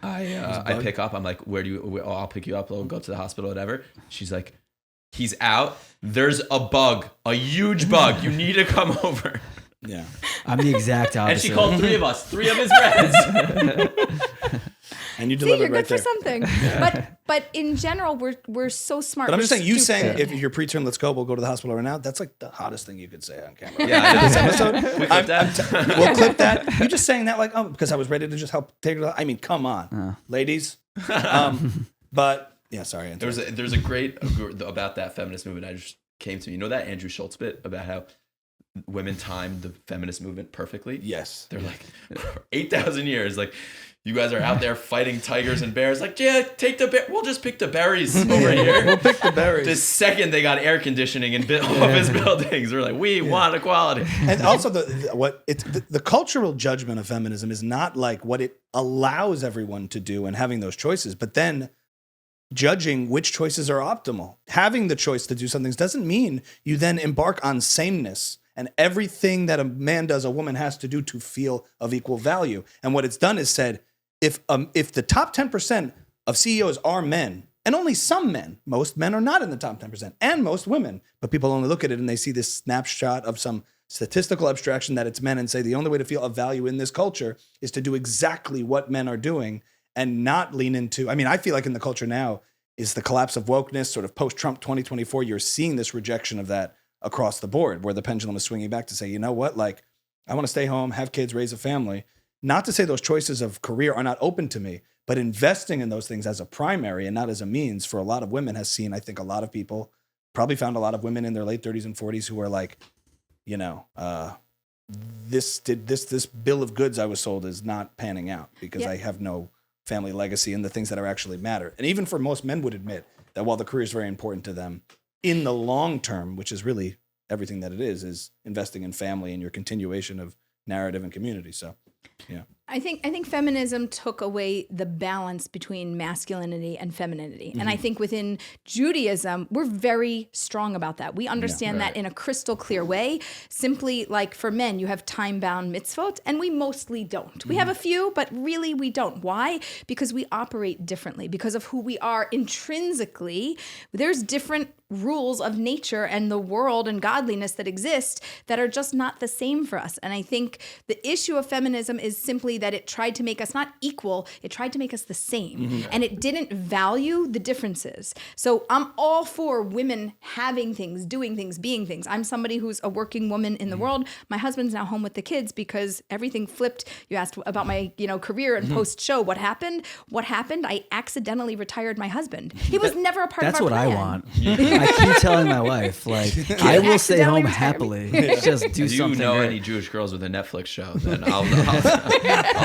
I pick up. I'm like, I'll pick you up. I'll go to the hospital, whatever. She's like, he's out. There's a bug, a huge bug. You need to come over. Yeah. I'm the exact opposite. And she called three of his friends. And you See, delivered you're right good there. for something. But in general, we're so smart. But I'm We're just saying, you saying stupid. if you're preterm, let's go, we'll go to the hospital right now. That's like the hottest thing you could say on camera. Yeah, I know. This episode, We clip that. we'll clip that. You just saying that like, because I was ready to just help take it. I mean, come on, ladies. But yeah, sorry. There's a great about that feminist movement. I just came to me. You know that Andrew Schultz bit about how women timed the feminist movement perfectly? Yes. They're like 8,000 years. Like, you guys are out there fighting tigers and bears. Like, yeah, take the bear. We'll just pick the berries over here. We'll pick the berries. The second they got air conditioning in office buildings, we're like, we want equality. And also the cultural judgment of feminism is not like what it allows everyone to do and having those choices, but then judging which choices are optimal. Having the choice to do some things doesn't mean you then embark on sameness and everything that a man does, a woman has to do to feel of equal value. And what it's done is said, if the top 10% of CEOs are men, and only some men, most men are not in the top 10%, and most women, but people only look at it and they see this snapshot of some statistical abstraction that it's men and say the only way to feel of value in this culture is to do exactly what men are doing and not lean into, I mean, I feel like in the culture now is the collapse of wokeness, sort of post-Trump 2024, you're seeing this rejection of that across the board, where the pendulum is swinging back to say, you know what, like, I want to stay home, have kids, raise a family. Not to say those choices of career are not open to me, but investing in those things as a primary and not as a means for a lot of women has seen, I think a lot of people probably found a lot of women in their late 30s and 40s who are like, you know, this bill of goods I was sold is not panning out because I have no family legacy and the things that are actually matter. And even for most men would admit that while the career is very important to them, in the long term, which is really everything that it is investing in family and your continuation of narrative and community. So, yeah. I think feminism took away the balance between masculinity and femininity. And I think within Judaism, we're very strong about that. We understand that in a crystal clear way. Simply like for men, you have time-bound mitzvot, and we mostly don't. We have a few, but really we don't. Why? Because we operate differently. Because of who we are intrinsically, there's different rules of nature and the world and godliness that exist that are just not the same for us. And I think the issue of feminism is simply that it tried to make us not equal, it tried to make us the same. And it didn't value the differences. So I'm all for women having things, doing things, being things. I'm somebody who's a working woman in the world. My husband's now home with the kids because everything flipped. You asked about my, career and post-show. What happened? I accidentally retired my husband. He was never a part of our plan. That's what I want. I keep telling my wife, like, I will stay home happily. Just do something. If you know great. any Jewish girls with a Netflix show, then I'll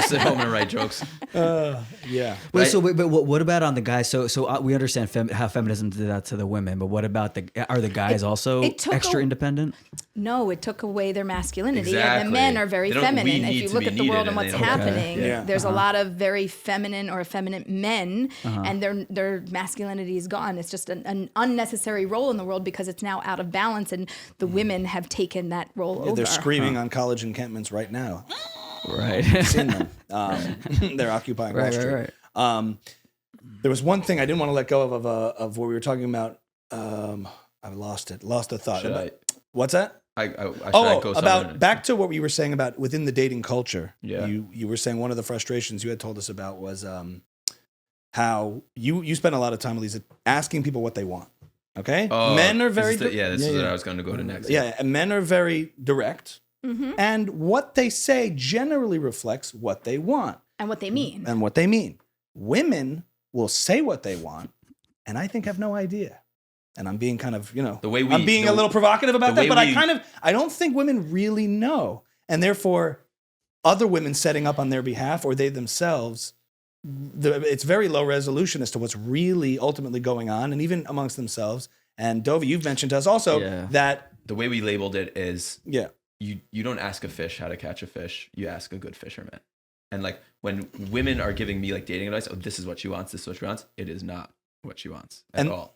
sit home and write jokes. Yeah. Wait, but what about on the guys? So we understand how feminism did that to the women, but what about are the guys also extra independent? No, it took away their masculinity, Exactly. and the men are very feminine. If you look at the world and what's needed, happening, Yeah. there's a lot of very feminine or effeminate men, and their masculinity is gone. It's just an unnecessary role in the world because it's now out of balance, and the women have taken that role over. They're screaming on college encampments right now. Right. I've seen them. They're occupying Wall Street. Right. There was one thing I didn't want to let go of what we were talking about. I lost the thought. What's that? About back to what we were saying about within the dating culture. Yeah. You were saying one of the frustrations you had told us about was how you spend a lot of time, Aleeza, asking people what they want. Okay, men are very this is what I was going to go to next. Yeah, and men are very direct, and what they say generally reflects what they want and what they mean. Women will say what they want, and I think have no idea. And I'm being kind of, I'm being a little provocative about that, but I don't think women really know. And therefore, other women setting up on their behalf or they themselves, it's very low resolution as to what's really ultimately going on, and even amongst themselves. And Dovie, you've mentioned to us also that the way we labeled it is you don't ask a fish how to catch a fish, you ask a good fisherman. And like when women are giving me like dating advice, this is what she wants, this is what she wants, it is not what she wants at all.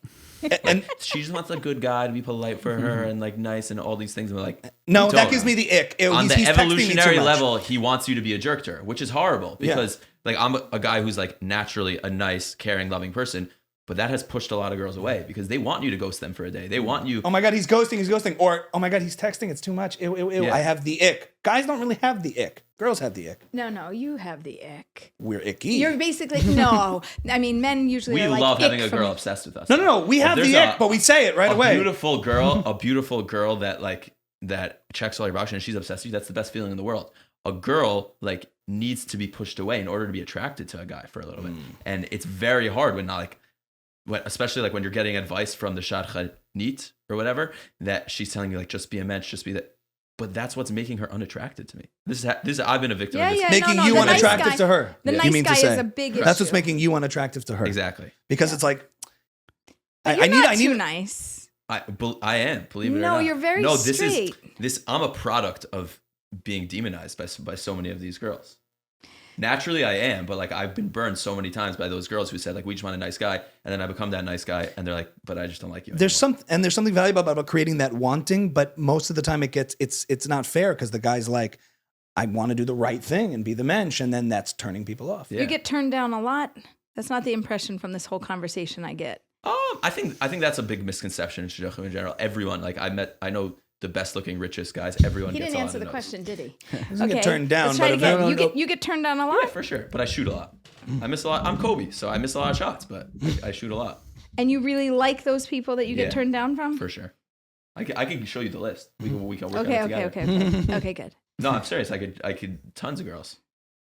And she just wants a good guy to be polite for her and like nice and all these things. And we're like, no, that gives me the ick. On the evolutionary level, he wants you to be a jerk to her, which is horrible because like I'm a guy who's like naturally a nice, caring, loving person. But that has pushed a lot of girls away because they want you to ghost them for a day. They want you. Oh my God, he's ghosting. Or, oh my God, he's texting. It's too much. Ew, ew, ew. Yeah. I have the ick. Guys don't really have the ick. Girls have the ick. No, you have the ick. We're icky. You're basically, no. I mean, men usually are like, love having a girl obsessed with us. No. We have the ick, but we say it right away. A beautiful girl that checks all your boxes and she's obsessed with you. That's the best feeling in the world. A girl like needs to be pushed away in order to be attracted to a guy for a little bit. And it's very hard when not like, especially like when you're getting advice from the Shadchan or whatever, that she's telling you like, just be a mensch, just be that. But that's what's making her unattractive to me. This is I've been a victim of this. Making you unattractive to her. The nice guy is a big issue. That's what's making you unattractive to her. Exactly. Because it's like, I need too nice. I am, believe it or not. No, you're very straight. I'm a product of being demonized by so many of these girls. naturally I am, but like I've been burned so many times by those girls who said like, we just want a nice guy. And then I become that nice guy and they're like, but I just don't like you anymore. There's something valuable about creating that wanting, but most of the time it's not fair because the guy's like, I want to do the right thing and be the mensch, and then that's turning people off. You get turned down a lot. That's not the impression from this whole conversation I get. I think that's a big misconception in shidduchim in general. Everyone, like I know the best looking, richest guys. Everyone He gets didn't a lot answer of the no's. question, did he? Doesn't get turned down, Let's try but it again. You get turned down a lot? Yeah, for sure. But I shoot a lot. I miss a lot. I'm Kobe, so I miss a lot of shots, but I shoot a lot. And you really like those people that you Yeah. get turned down from? For sure. I can show you the list. We can work on it Okay. together. Okay, good. No, I'm serious. I could tons of girls.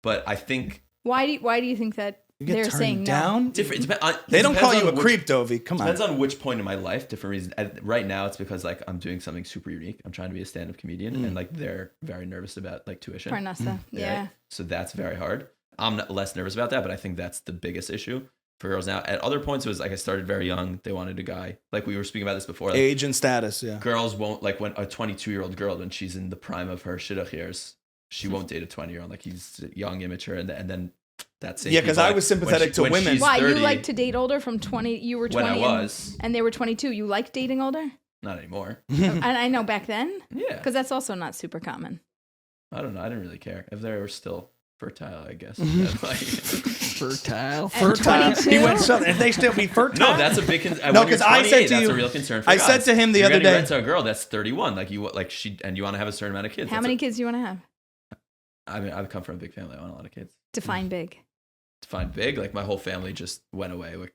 But I think Why do you think that You get they're turned saying down? different. They don't call depends you a on which- creep, Dovie. Come on. Depends on which point in my life, different reasons. Right now, it's because like I'm doing something super unique. I'm trying to be a stand-up comedian, and like they're very nervous about like tuition. Parnassa? Yeah. Right? So that's very hard. I'm not less nervous about that, but I think that's the biggest issue for girls now. At other points, it was like I started very young. They wanted a guy. Like we were speaking about this before. Like, Age and status, yeah. girls won't like when a 22-year-old girl, when she's in the prime of her shidduch years, she won't date a 20-year-old. Like he's young, immature, and then that's Yeah, because I was sympathetic to women. Why, you like to date older from 20? You were 20 when I was and they were 22. You like dating older? not anymore. And I know back then, Yeah, because that's also not super common. I don't know. I didn't really care if they were still fertile. I guess. Like, Fertile. Fertile. 22? He went southern. If they still be fertile. no, that's a big. No, because I said to that's you, a real concern for I guys. said to him the You're other getting day, rent to a girl that's 31, like you and you want to have a certain amount of kids. How many kids do you want to have? I mean, I've come from a big family. I want a lot of kids. Define big. Define big. Like my whole family just went away. Like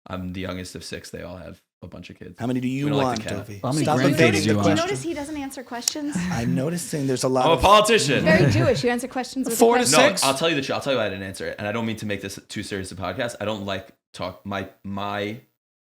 I'm the youngest of 6. They all have a bunch of kids. how many do you We don't like want, to count. Dovie? How many Stop grandkids evading do the you want? Do you question. notice he doesn't answer questions? I'm noticing there's a lot I'm a of politician. Very Jewish. You answer questions with 4 to a question. No, 6? I'll tell you the truth. I'll tell you why I didn't answer it, and I don't mean to make this too serious a podcast. I don't like talk. My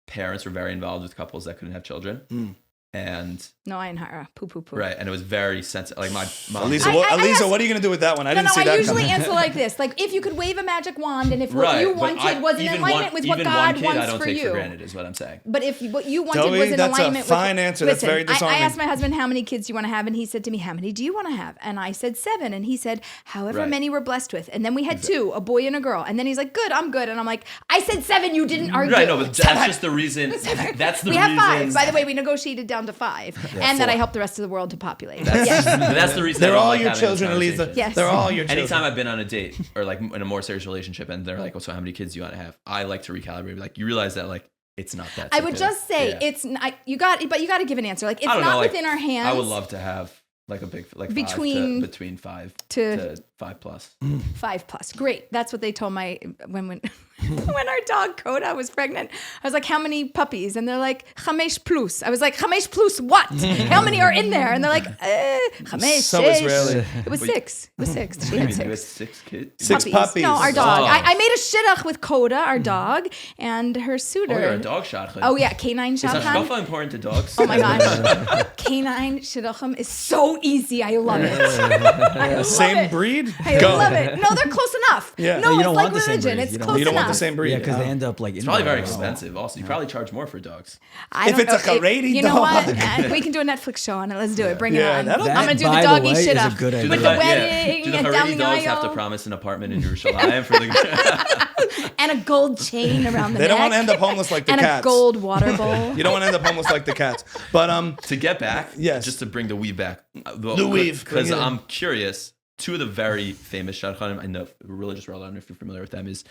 parents were very involved with couples that couldn't have children, and No, I ain't hara. Poo, poo, poo. right, and it was very sensitive. Like my mom. Aleeza, I asked- what are you going to do with that one? I No, didn't see I that usually coming. answer like this. Like, if you could wave a magic wand and if what Right, you but wanted was in even alignment with what even God one kid, wants I don't for take you. for granted, is what I'm saying. But if what you wanted Dovie, was in that's a alignment fine with... answer. That's very I disarming. asked my husband how many kids you want to have, and he said to me, how many do you want to have? And I said 7, and he said, however Right. many we're blessed with. And then we had 2, a boy and a girl. And then he's like, good, I'm good. And I'm like, I said 7, you didn't argue. Right, no, but that's just the reason. That's the we reason. have 5. By the way, we negotiated down to 5. and that I helped the rest of the world to populate. Yes. That's the reason. I They're don't all like your having this children, Aleeza. conversation. Yes. They're all your children. Anytime I've been on a date or like in a more serious relationship, and they're like, "Oh, so how many kids do you want to have?" I like to recalibrate. Like, you realize that like it's not that. I would simple. just say Yeah. it's you got to give an answer. Like, it's I don't not know, like, within our hands. I would love to have like a big like Between 5 to- to 5 plus. 5+. Great. That's what they told my when when our dog Coda was pregnant. I was like, how many puppies? And they're like, 5 plus. I was like, 5 plus what? How many are in there? And they're like, 5, So 6. Israeli. It was 6. It was 6. She You had mean you had 6. 6 kids? 6 puppies. No, our dog. Oh. I made a shidduch with Coda, our dog, and her suitor. Oh, you're a dog shadchan. Oh, yeah, canine Is that Shadchan. shkafa important to dogs? Oh my gosh. Canine shidduchim is so easy. I love it. I love Same it. breed? I Go. love it. No, they're close enough. Yeah. No, You it's don't like want the same religion. breed. It's You don't- close You don't want enough. the same breed. Yeah, because they end up like It's probably very expensive. Also, you probably charge more for dogs. I If don't it's know. a Haredi you know dog. what? We can do a Netflix show on it. Let's do it. Bring Yeah, it on. that'll- I'm gonna do the by the doggy way, is a shidduch good idea. with the Yeah. wedding Do the and down Haredi the dogs have to aisle promise an apartment in Yerushalayim for the? and a gold chain around the They neck. don't want to end up homeless like the and cats. a gold water bowl. You don't want to end up homeless like the cats. But To get back, Yes. just to bring the weave back. The weave. Because Bring it in. I'm curious. 2 of the very famous shadchanim in the religious world, I don't know if you're familiar with them, is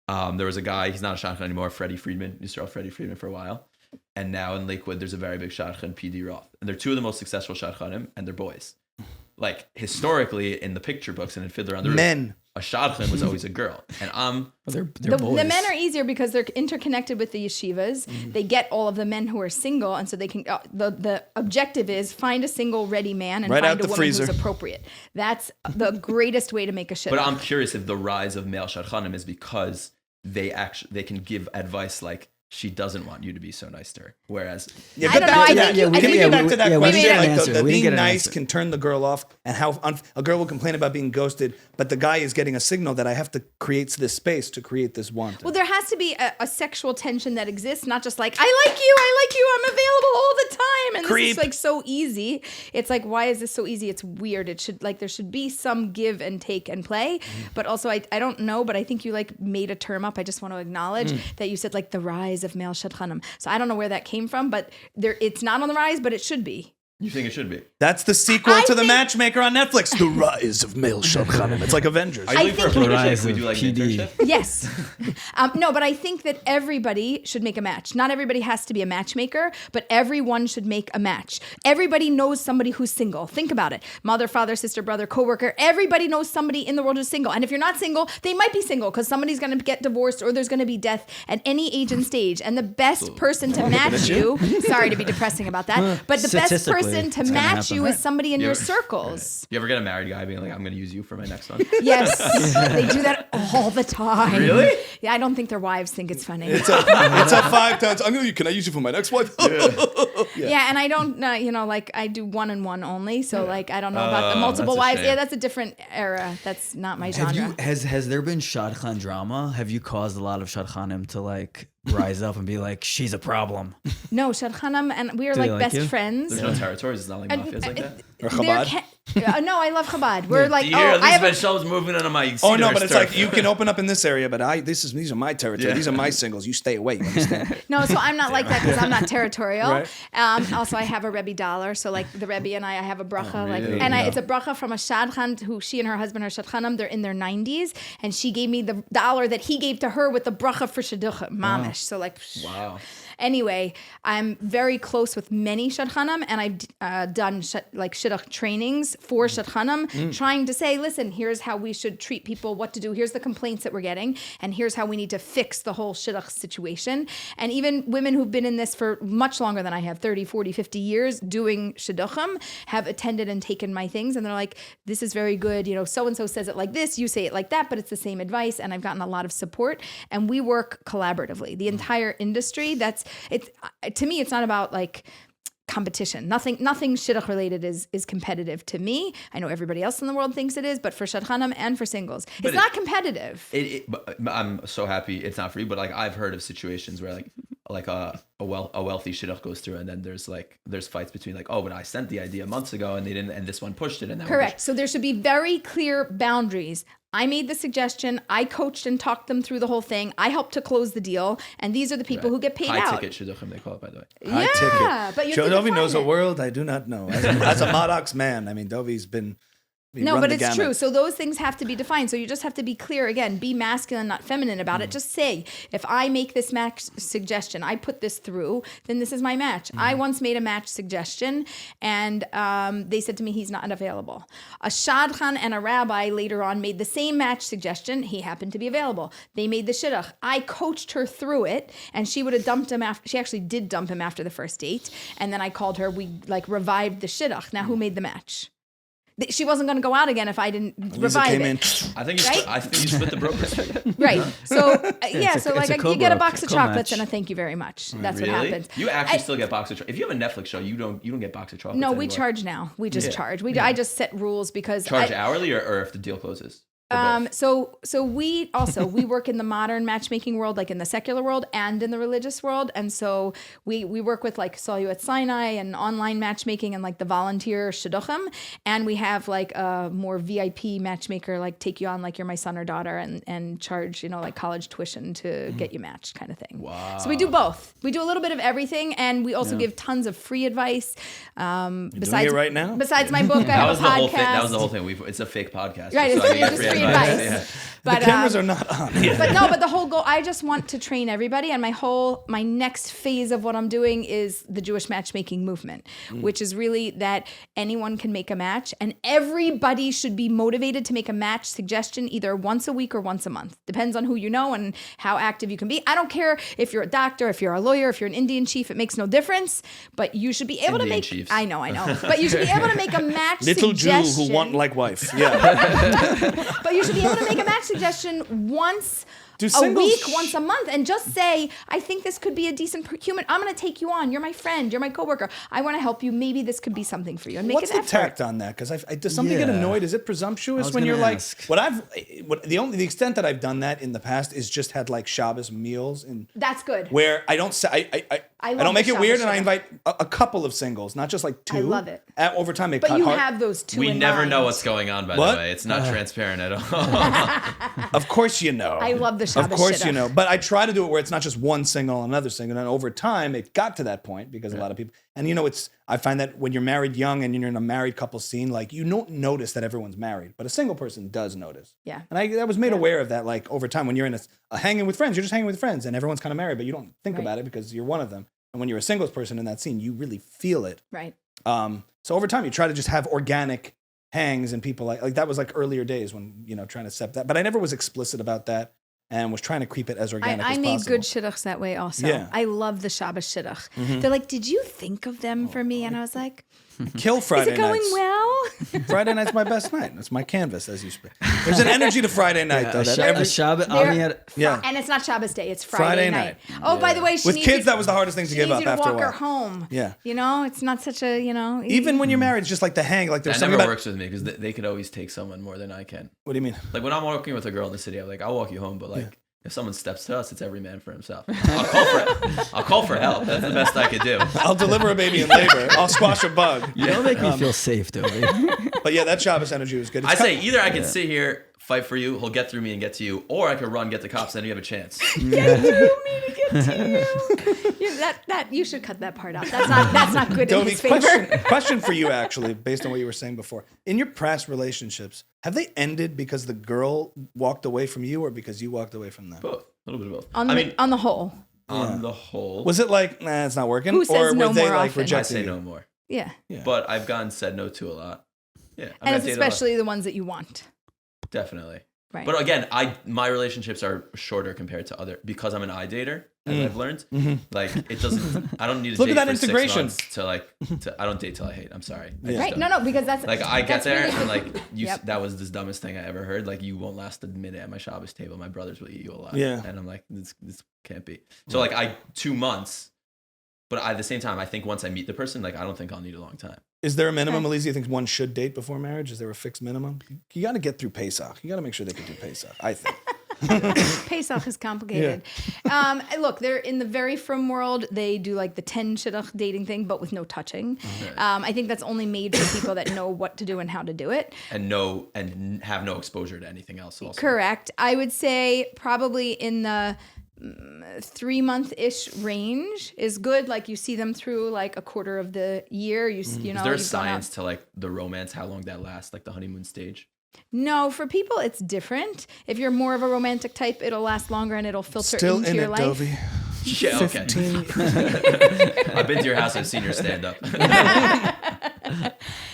there was a guy, he's not a shadchan anymore, Freddie Friedman. Used to roll Freddie Friedman for a while. And now in Lakewood, there's a very big shadchan, P.D. Roth. And they're 2 of the most successful shadchanim, and they're boys. Like, historically, in the picture books and in Fiddler on the Roof, men. a shadchan was always a girl. And They're The boys. men are easier because they're interconnected with the yeshivas. They get all of the men who are single, and so they can. The objective is find a single ready man and Right out find a the woman freezer. who's appropriate. That's the greatest way to make a shidduch. But I'm curious if the rise of male shadchanim is because they can give advice like, she doesn't want you to be so nice to her. Whereas, Yeah, I but don't back know, to I that. think you- Can I we think get you- back to that yeah, we question? didn't get an Like answer. the We didn't being get an nice answer. can turn the girl off, and how a girl will complain about being ghosted, but the guy is getting a signal that I have to create this space to create this want. Well, there has to be a sexual tension that exists, not just like, I like you, I'm available all the time. And creep. is like so easy. It's like, why is this so easy? It's weird. It should like, there should be some give and take and play. But also I don't know, but I think you like made a term up. I just want to acknowledge that you said like the rise of male shadchanim. So I don't know where that came from, but it's not on the rise, but it should be. You think it should be? That's the sequel to The Matchmaker on Netflix. The Rise of Male Shadchanim. It's like Avengers. Are you looking for a think- partnership? Can we do like an PD. internship? Yes. No, but I think that everybody should make a match. Not everybody has to be a matchmaker, but everyone should make a match. Everybody knows somebody who's single. Think about it. Mother, father, sister, brother, coworker. Everybody knows somebody in the world who's single. And if you're not single, they might be single because somebody's going to get divorced or there's going to be death at any age and stage. And the best person to match you, sorry to be depressing about that, but the best Statistically, person to it's gonna match you happen. is somebody in Yeah. your circles. You ever get a married guy being like, I'm going to use you for my next one? Yes, they do that all the time. Really? Yeah, I don't think their wives think it's funny. It's a 5 times. Can I use you for my next wife? Yeah, and I don't, like I do 1-on-1 only, so like I don't know about the multiple that's a wives. shame. Yeah, that's a different era. That's not my genre. Has there been Shadchan drama? Have you caused a lot of Shadchanim to like rise up and be like, she's a problem? No, Shadchanim and we are Do they like like best you? friends. There's no territories. It's not like mafias like that. Or There Chabad? no, I love Chabad. We're like, You hear I have Elizabeth Shalom's moving on my Oh no, Cedar but it's turf. like you can open up in this area, but these are my territory. Yeah. These are my singles. You stay away. You understand? no, so I'm not like that because I'm not territorial. Right. Also, I have a Rebbe dollar, so like the Rebbe and I have a bracha, really? it's a bracha from a Shadchan who she and her husband are Shadchanim. They're in their 90s, and she gave me the dollar that he gave to her with the bracha for shidduch, mamish. So like, Wow. Anyway, I'm very close with many Shadchanim, and I've done shidduch trainings for Shadchanim, trying to say, listen, here's how we should treat people, what to do. Here's the complaints that we're getting, and here's how we need to fix the whole shidduch situation. And even women who've been in this for much longer than I have, 30, 40, 50 years, doing shidduchim, have attended and taken my things, and they're like, this is very good. So-and-so says it like this, you say it like that, but it's the same advice, and I've gotten a lot of support, and we work collaboratively. The entire industry, to me, it's not about like competition. Nothing shidduch related is competitive to me. I know everybody else in the world thinks it is, but for shadchanim and for singles, it's not competitive. But I'm so happy it's not for you. But like I've heard of situations where like a wealthy shidduch goes through, and then there's fights between like, oh, but I sent the idea months ago and they didn't, and this one pushed it, and that Correct. So there should be very clear boundaries. I made the suggestion. I coached and talked them through the whole thing. I helped to close the deal, and these are the people who get paid out. High ticket shidduchim, they call it, by the way. High ticket. But you have to Dovie define knows a it. world I do not know. As a Maddox man, I mean, Dovie's been. No, but it's true. So those things have to be defined. So you just have to be clear. Again, be masculine, not feminine about it. Just say, if I make this match suggestion, I put this through, then this is my match. I once made a match suggestion, and they said to me, he's not available. A shadchan and a rabbi later on made the same match suggestion. He happened to be available. They made the shidduch. I coached her through it, and she would have dumped him after. She actually did dump him after the first date, and then I called her. We revived the shidduch. Now, who made the match? She wasn't going to go out again if I didn't revive came it. in. I think you split the broker's fee. Right. So, it's a you get a co-broke, box of co-match. chocolates and a thank you very much. That's Really? what happens. You actually still get box of chocolates. If you have a Netflix show, you don't get box of chocolates No, we anymore. charge now. We just charge. I just set rules because Charge hourly or if the deal closes? Or both? So we work in the modern matchmaking world, like in the secular world and in the religious world. And so we work with like Saw You at Sinai and online matchmaking and like the volunteer shidduchim. And we have like a more VIP matchmaker, like take you on like you're my son or daughter and charge, like college tuition to get you matched kind of thing. Wow. So we do both. We do a little bit of everything. And we also give tons of free advice. Besides it right now? Besides my book, I have a podcast. That was the whole thing. It's a fake podcast. Right, So it's I get just free free advice. advice. Yeah. But, The cameras are not on. But the whole goal, I just want to train everybody. And my next phase of what I'm doing is the Jewish matchmaking movement, which is really that anyone can make a match and everybody should be motivated to make a match suggestion either once a week or once a month. Depends on who you know and how active you can be. I don't care if you're a doctor, if you're a lawyer, if you're an Indian chief, it makes no difference, but you should be able Indian to make, chiefs. I know, but you should be able to make a match Little Jew suggestion. who want like wife. Yeah. But you should be able to make a match suggestion once Do a singles week, once a month, and just say, I think this could be a decent human. I'm going to take you on. You're my friend. You're my coworker. I want to help you. Maybe this could be something for you. And make What's an the effort. tact on that? Because does something get annoyed? Is it presumptuous when you're like, ask. the extent that I've done that in the past is just had like Shabbos meals and That's good. where I don't say I love don't make the it weird, Shabbos and I shidduch. invite a couple of singles, not just like two. I love it. Over time, it But cut you hard. have those two We in never mind. know what's going on, by What? the way. It's not transparent at all. Of course, you know. I love the Shabbos Of course, you shidduch. know. But I try to do it where it's not just one single and another single, and over time, it got to that point because a lot of people. And I find that when you're married young and you're in a married couple scene, like you don't notice that everyone's married, but a single person does notice. Yeah. And I was made aware of that, like over time, when you're in a hanging with friends, you're just hanging with friends, and everyone's kind of married, but you don't think Right. about it because you're one of them. And when you're a singles person in that scene, you really feel it. Right. So over time, you try to just have organic hangs and people like that was like earlier days when trying to accept that, but I never was explicit about that and was trying to keep it as organic I as made possible. good shidduchs that way also. Yeah. I love the Shabbos shidduch. They're like, did you think of them for me? And I was like, Kill Friday is it going nights. well? Friday night's my best night. That's my canvas, as you speak. There's an energy to Friday night though. That a every, Shabbos. They're- Ami had, yeah. And it's not Shabbos day, it's Friday Friday night. night. Oh, by the way, she With needs kids, you- that was the hardest thing to she give needs up you to after a walk her while. home. Yeah. It's not such a, Even when you're married, it's just like the hang. Like there's That something never about. works with me because they could always take someone more than I can. What do you mean? Like when I'm walking with a girl in the city, I'm like, I'll walk you home, but like if someone steps to us, it's every man for himself. I'll call for help. That's the best I could do. I'll deliver a baby in labor. I'll squash a bug. you don't make me feel safe, Dovie. But yeah, that Shabbos energy was good. I say either I can sit here, fight for you, he'll get through me and get to you, or I could run, get the cops, then you have a chance. Get through me to get to you. That you should cut that part out. That's not good in Dovie, his favor. question for you, actually, based on what you were saying before. In your past relationships, have they ended because the girl walked away from you or because you walked away from them? Both. A little bit of both. On the whole. On the whole, Was it like, nah, it's not working? Who says or no were they more like often? I rejecting say you? no more. Yeah. But I've gotten said no to a lot. Yeah. I mean, And I've it's dated a lot. especially the ones that you want. Definitely. Right. But again, my relationships are shorter compared to other because I'm an eye dater, as I've learned. Like it doesn't. I don't need to Look at date that for integration. 6 months to I don't date till I hate. I'm sorry. I just Right. don't. No, because that's Like I get that's there really and good. like Yep. that was the dumbest thing I ever heard. Like you won't last a minute at my Shabbos table. My brothers will eat you alive. Yeah. And I'm like, this can't be. So like 2 months, but at the same time, I think once I meet the person, like I don't think I'll need a long time. Is there a minimum, Aleeza, you think one should date before marriage? Is there a fixed minimum? You got to get through Pesach. You got to make sure they can do Pesach, I think. Pesach is complicated. Look, they're in the very frum world. They do like the 10 shidduch dating thing, but with no touching. I think that's only made for people that know what to do and how to do it. And have no exposure to anything else also. Correct. I would say probably in the 3-month-ish range is good. Like you see them through like a quarter of the year. You know, Is there a you've gone out- science to like the romance, how long that lasts, like the honeymoon stage? No, for people it's different. If you're more of a romantic type, it'll last longer and it'll filter Still into in your it, life. Dovie. Yeah, okay. 15. I've been to your house. I've seen your stand up.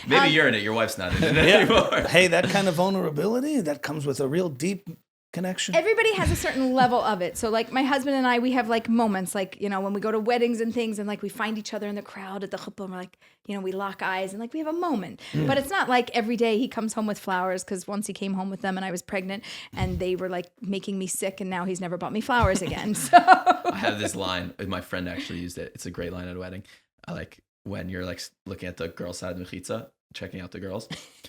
Maybe you're in it. Your wife's not in it anymore. Hey, that kind of vulnerability, that comes with a real deep connection. Everybody has a certain level of it. So like my husband and I, we have like moments like, when we go to weddings and things and like we find each other in the crowd at the chuppah and we're like, we lock eyes and like we have a moment. But it's not like every day he comes home with flowers because once he came home with them and I was pregnant and they were like making me sick and now he's never bought me flowers again. So I have this line. My friend actually used it. It's a great line at a wedding. I like when you're like looking at the girl side of the mechitza, checking out the girls.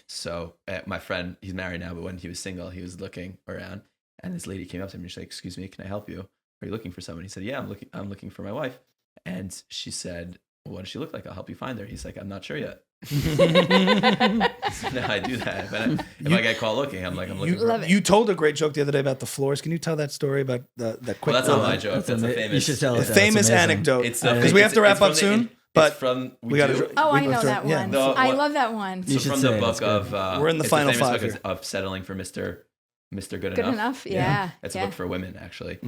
So my friend, he's married now, but when he was single, he was looking around. And this lady came up to him and she's like, "Excuse me, can I help you? Are you looking for someone?" He said, "Yeah, I'm looking for my wife." And she said, "What does she look like? I'll help you find her." He's like, "I'm not sure yet." So now I do that. But if I get caught looking, I'm looking for Love her. it. You told a great joke the other day about the floors. Can you tell that story about the quick? Well, that's not my joke. That's a You famous. should tell it. famous anecdote. It's Because we have to wrap up soon. But we gotta- do? Oh, We I know both are- that yeah. one. No, I what- love that one. You So should from say the it, book it's good. of We're in the it's final famous five book here. of settling for Mr. Good Good enough, yeah. It's a yeah. book for women actually.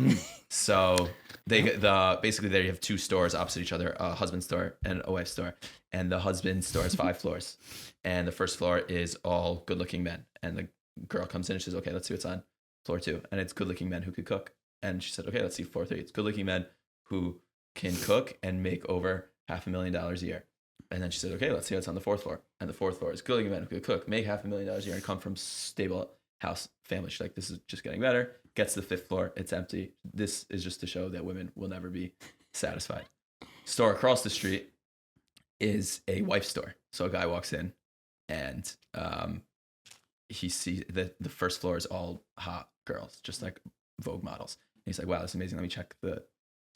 So basically there you have 2 stores opposite each other, a husband store and a wife store. And the husband store has 5 floors. And the first floor is all good looking men. And the girl comes in and she says, "Okay, let's see what's on floor 2." And it's good looking men who could cook. And she said, "Okay, let's see floor 3. It's good looking men who can cook and make over $500,000 a year." And then she said, "Okay, let's see what's on the 4th floor." And the 4th floor is good looking men who could cook, make $500,000 a year and come from stable house family. She's like, this is just getting better. Gets to the 5th floor. It's empty. This is just to show that women will never be satisfied. Store across the street is a wife store. So a guy walks in and he sees that the 1st floor is all hot girls, just like Vogue models. And he's like, wow, that's amazing. Let me check the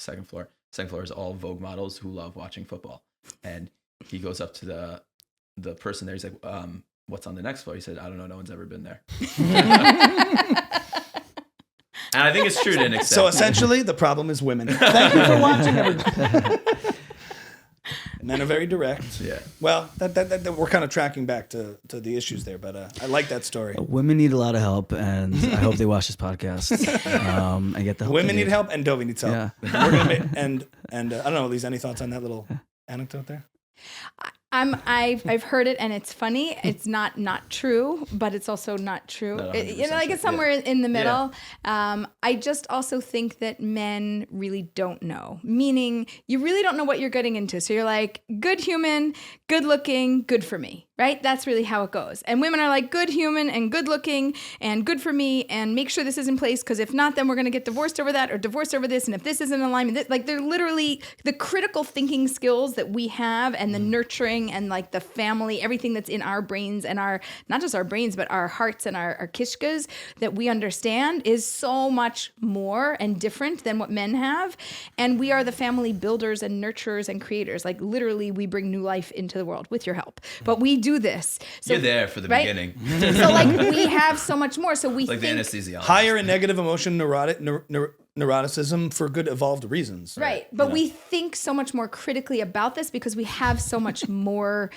2nd floor. 2nd floor is all Vogue models who love watching football. And he goes up to the person there. He's like, what's on the next floor? He said, I don't know. No one's ever been there. And I think it's true to an extent. So essentially, the problem is women. Thank you for watching, everybody. Men are very direct. Yeah. Well, that we're kind of tracking back to the issues there, but I like that story. Women need a lot of help, and I hope they watch this podcast and get the help. Women need help, and Dovie needs help. Yeah. We're gonna make, and I don't know, Aleeza, any thoughts on that little anecdote there? I've heard it and it's funny. It's not true, but it's also not true. It's somewhere in the middle. Yeah. I just also think that men really don't know. Meaning, you really don't know what you're getting into. So you're like, good human, good looking, good for me, right? That's really how it goes. And women are like, good human and good looking and good for me, and make sure this is in place, because if not, then we're going to get divorced over that or divorced over this. And if this isn't in alignment, like, they're literally the critical thinking skills that we have, and the nurturing and like the family, everything that's in our brains and our, not just our brains, but our hearts and our kishkas that we understand is so much more and different than what men have. And we are the family builders and nurturers and creators. Like, literally, we bring new life into the world with your help. But we do this. So, you're there for the beginning. So like, we have so much more. So we like think, the anesthesiologist. Higher and negative emotion, neuroticism for good evolved reasons. Right. But we think so much more critically about this because we have so much more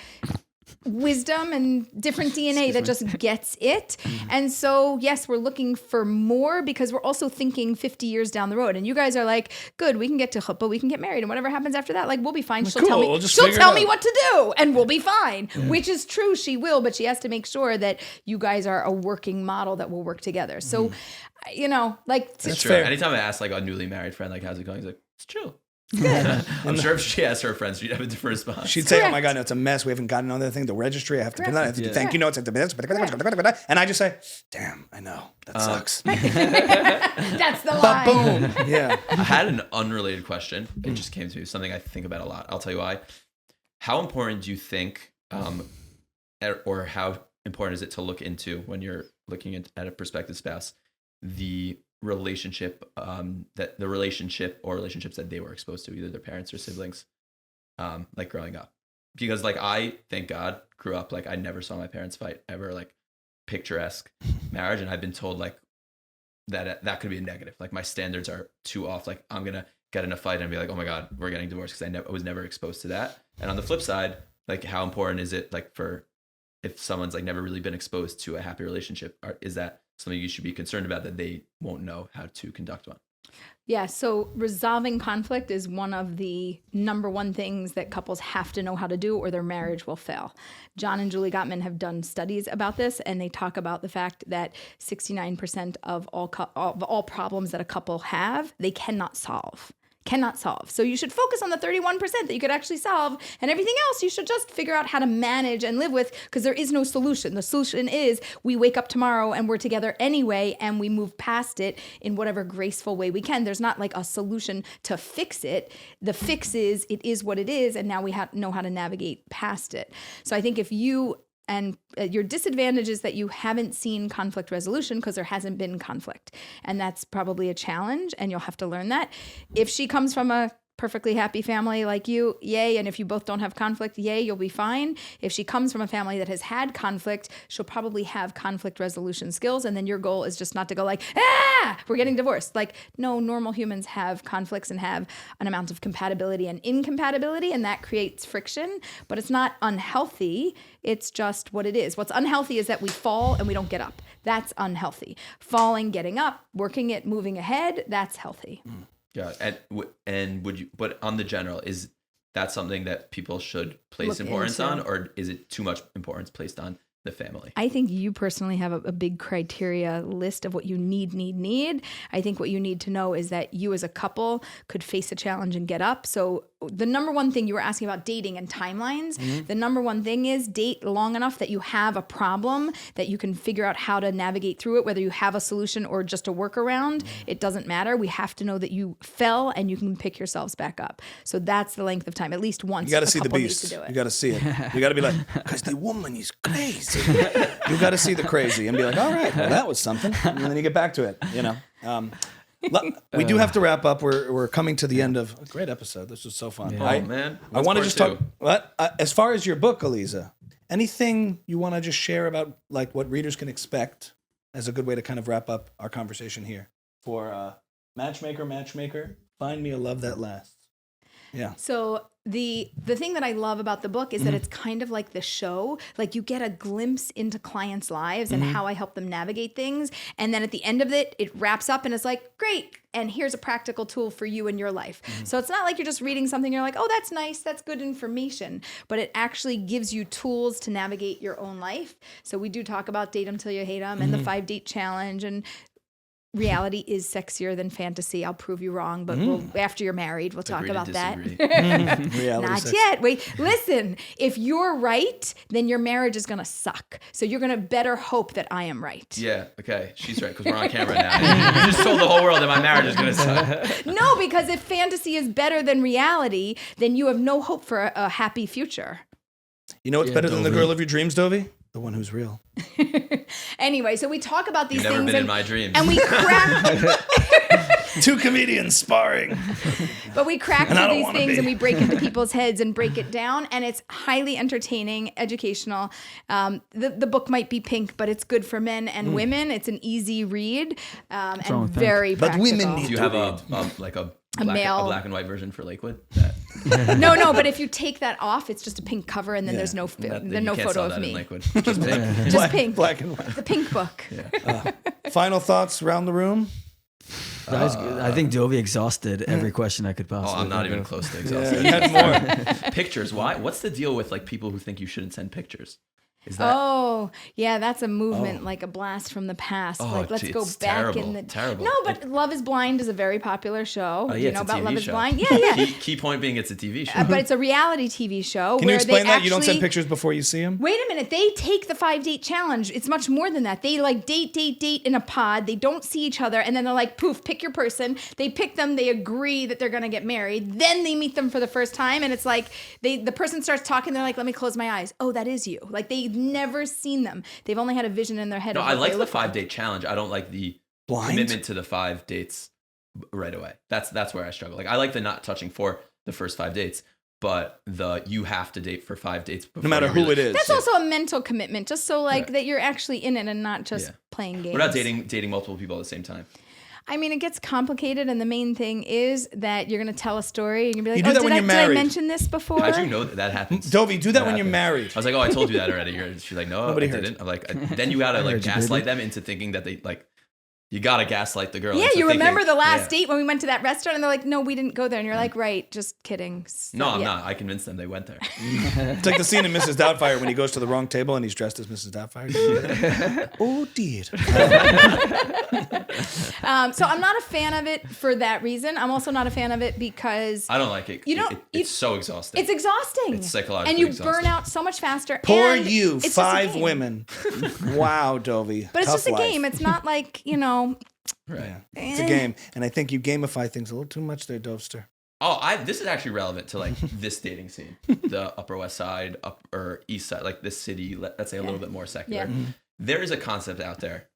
wisdom and different DNA that just gets it. And so, yes, we're looking for more because we're also thinking 50 years down the road. And you guys are like, good, we can get to chuppah, we can get married, and whatever happens after that, like, we'll be fine. She'll tell me, what to do, and we'll be fine. Which is true, she will, but she has to make sure that you guys are a working model that will work together. So, like, that's true. Fair. Anytime I ask like a newly married friend, like, how's it going? He's like, it's chill. I'm sure if she asked her friends, she'd have a different response. She'd say, oh my God, no, it's a mess. We haven't gotten another thing. The registry, I have to put that. I have to do thank you notes. I have to this. And I just say, damn, I know. That sucks. That's the line. Boom. Yeah. I had an unrelated question. It just came to me. Something I think about a lot. I'll tell you why. How important do you think, or how important is it to look into when you're looking at a prospective spouse, the relationship or relationships that they were exposed to, either their parents or siblings, like growing up? Because like, I, thank God, grew up like, I never saw my parents fight ever, like picturesque marriage, and I've been told like that could be a negative. Like, my standards are too off. Like, I'm gonna get in a fight and be like, oh my God, we're getting divorced, because I was never exposed to that. And on the flip side, like, how important is it, like, for if someone's like never really been exposed to a happy relationship, is that something you should be concerned about, that they won't know how to conduct one? Yeah, so resolving conflict is one of the number one things that couples have to know how to do, or their marriage will fail. John and Julie Gottman have done studies about this, and they talk about the fact that 69% of all problems that a couple have, they cannot solve. So you should focus on the 31% that you could actually solve, and everything else you should just figure out how to manage and live with, because there is no solution. The solution is we wake up tomorrow and we're together anyway, and we move past it in whatever graceful way we can. There's not like a solution to fix it. The fix is, it is what it is, and now we know how to navigate past it. So I think if you and your disadvantage is that you haven't seen conflict resolution because there hasn't been conflict. And that's probably a challenge, and you'll have to learn that. If she comes from a perfectly happy family like you, yay. And if you both don't have conflict, yay, you'll be fine. If she comes from a family that has had conflict, she'll probably have conflict resolution skills. And then your goal is just not to go like, we're getting divorced. Like, no, normal humans have conflicts and have an amount of compatibility and incompatibility, and that creates friction, but it's not unhealthy. It's just what it is. What's unhealthy is that we fall and we don't get up. That's unhealthy. Falling, getting up, working it, moving ahead, that's healthy. Yeah, and would you? But on the general, is that something that people should place importance on, or is it too much importance placed on the family? I think you personally have a big criteria list of what you need. I think what you need to know is that you as a couple could face a challenge and get up. So the number one thing you were asking about dating and timelines, the number one thing is date long enough that you have a problem, that you can figure out how to navigate through it, whether you have a solution or just a workaround. It doesn't matter. We have to know that you fell and you can pick yourselves back up. So that's the length of time, at least once. You got to see the beast. You got to see it. You got to be like, because the woman is crazy. You got to see the crazy and be like, all right, well, that was something. And then you get back to it, you know. We do have to wrap up. We're coming to the end of a great episode. This was so fun. Yeah. Man. I want to just talk. What as far as your book, Aleeza, anything you want to just share about like what readers can expect as a good way to kind of wrap up our conversation here for Matchmaker. Find me a love that lasts. Yeah. So the thing that I love about the book is that it's kind of like the show. Like you get a glimpse into clients' lives and how I help them navigate things. And then at the end of it, it wraps up and it's like, great. And here's a practical tool for you in your life. So it's not like you're just reading something. You're like, oh, that's nice. That's good information. But it actually gives you tools to navigate your own life. So we do talk about date them till you hate them and the 5-date challenge, and reality is sexier than fantasy. I'll prove you wrong, but after you're married, we'll talk about that. Not yet. Wait, listen, if you're right, then your marriage is going to suck. So you're going to better hope that I am right. Yeah, okay. She's right, because we're on camera now. You just told the whole world that my marriage is going to suck. No, because if fantasy is better than reality, then you have no hope for a happy future. You know what's better than the girl of your dreams, Dovie? The one who's real. Anyway, so we talk about these You've things. never been in my dreams. And we crack. Two comedians sparring. But we crack through these things and we break into people's heads and break it down. And it's highly entertaining, educational. The book might be pink, but it's good for men and women. It's an easy read and very practical. But women need Do you have a black and white version for Lakewood? No, but if you take that off, it's just a pink cover, and then there's no photo of me. Just pink. Just pink. Black and white. The pink book. Yeah. Final thoughts around the room? I think Dovie exhausted every question I could possibly. Oh, I'm not even close to exhausted. Yeah, you had more. Pictures. Why? What's the deal with like people who think you shouldn't send pictures? Is that? Oh, yeah, that's a movement, like a blast from the past. Like, let's go back in the. Terrible. No, but Love is Blind is a very popular show. Yeah, you know it's a about TV Love show. is Blind? Yeah. Key point being it's a TV show. But it's a reality TV show. Can you explain that? You don't send pictures before you see them? Wait a minute. They take the 5-date challenge. It's much more than that. They like date in a pod. They don't see each other. And then they're like, poof, pick your person. They pick them. They agree that they're going to get married. Then they meet them for the first time. And it's like the person starts talking. They're like, let me close my eyes. Oh, that is you. Like they've never seen them. They've only had a vision in their head. No, I like the 5-date challenge. I don't like the commitment to the 5 dates right away. That's where I struggle. Like I like the not touching for the first 5 dates, but you have to date for 5 dates before, no matter who it is. That's also a mental commitment, just so like that you're actually in it and not just playing games. What about dating multiple people at the same time? I mean, it gets complicated, and the main thing is that you're going to tell a story, and you're going to be like, you do that when you're married. Did I mention this before? How'd you know that happens? Dovie, do that when you're married. I was like, oh, I told you that already. She's like, no, Nobody I heard. didn't. I'm like, then you got to like gaslight them into thinking that they like, you got to gaslight the girl. Yeah, into you remember thinking, the last date when we went to that restaurant, and they're like, no, we didn't go there. And you're like, right, just kidding. No, I'm not. I convinced them they went there. It's like the scene in Mrs. Doubtfire when he goes to the wrong table and he's dressed as Mrs. Doubtfire. Oh, dear. So I'm not a fan of it for that reason. I'm also not a fan of it because I don't like it. It's so exhausting. It's exhausting. It's psychologically and you exhausting. burn out so much faster. Poor and you, it's 5 women. Wow, Dovie. But it's Tough just a life. game. It's not like, Right. Yeah. It's a game. And I think you gamify things a little too much there, Dovester. Oh, this is actually relevant to like this dating scene, the Upper West Side, or East Side, like this city. Let's say a little bit more secular. Yeah. There is a concept out there.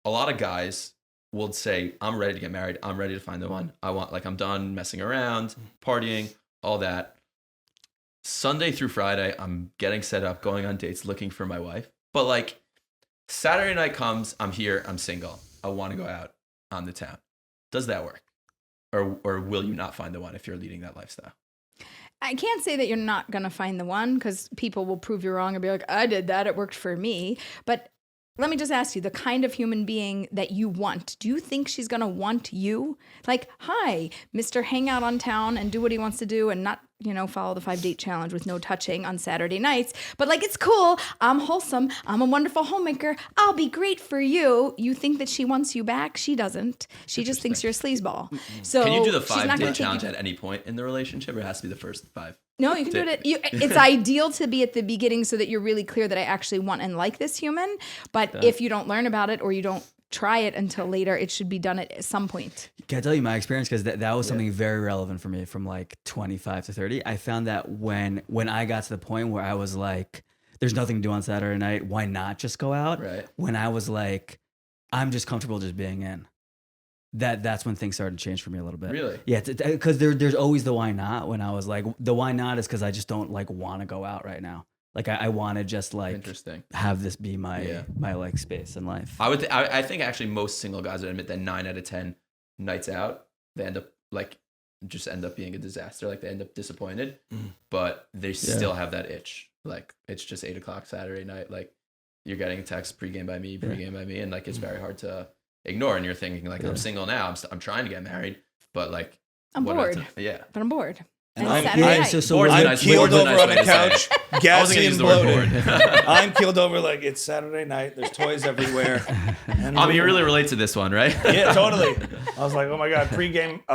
A lot of guys will say, "I'm ready to get married. I'm ready to find the one. I'm done messing around, partying, all that. Sunday through Friday, I'm getting set up, going on dates, looking for my wife. But like Saturday night comes, I'm here, I'm single. I want to go out on the town. Does that work? Or will you not find the one if you're leading that lifestyle? I can't say that you're not going to find the one because people will prove you wrong and be like, I did that. It worked for me. But let me just ask you, the kind of human being that you want, do you think she's going to want you? Like, hi, Mr. Hang out on town and do what he wants to do and not follow the 5-date challenge with no touching on Saturday nights. But like, it's cool. I'm wholesome. I'm a wonderful homemaker. I'll be great for you. You think that she wants you back? She doesn't. She just thinks you're a sleazeball. So Can you do the she's not gonna 5-date challenge take you. at any point in the relationship, or it has to be the first 5? No, you can do it. It's ideal to be at the beginning so that you're really clear that I actually want and like this human. But if you don't learn about it or you don't try it until later, it should be done at some point. Can I tell you my experience? Because that was something very relevant for me from like 25 to 30. I found that when I got to the point where I was like, there's nothing to do on Saturday night, why not just go out? Right. When I was like, I'm just comfortable just being in. That's when things started to change for me a little bit. Really? Yeah, because there's always the why not. When I was like, the why not is because I just don't like want to go out right now. Like I want to just like Interesting. have this be my like space in life. I think actually most single guys would admit that 9 out of 10 nights out, they end up being a disaster. Like they end up disappointed, but they still have that itch. Like it's just 8 o'clock Saturday night. Like you're getting a text pregame by me, and like it's very hard to ignore. And you're thinking like, I'm single now. I'm trying to get married, but like I'm bored. Yeah. But I'm bored. And And I'm- Saturday I'm night. so I'm keeled over on a couch, I wasn't gassy gonna and use the word bloated. bored. I'm keeled over like it's Saturday night. There's toys everywhere. And You really relate to this one, right? Yeah, totally. I was like, oh my god, pregame,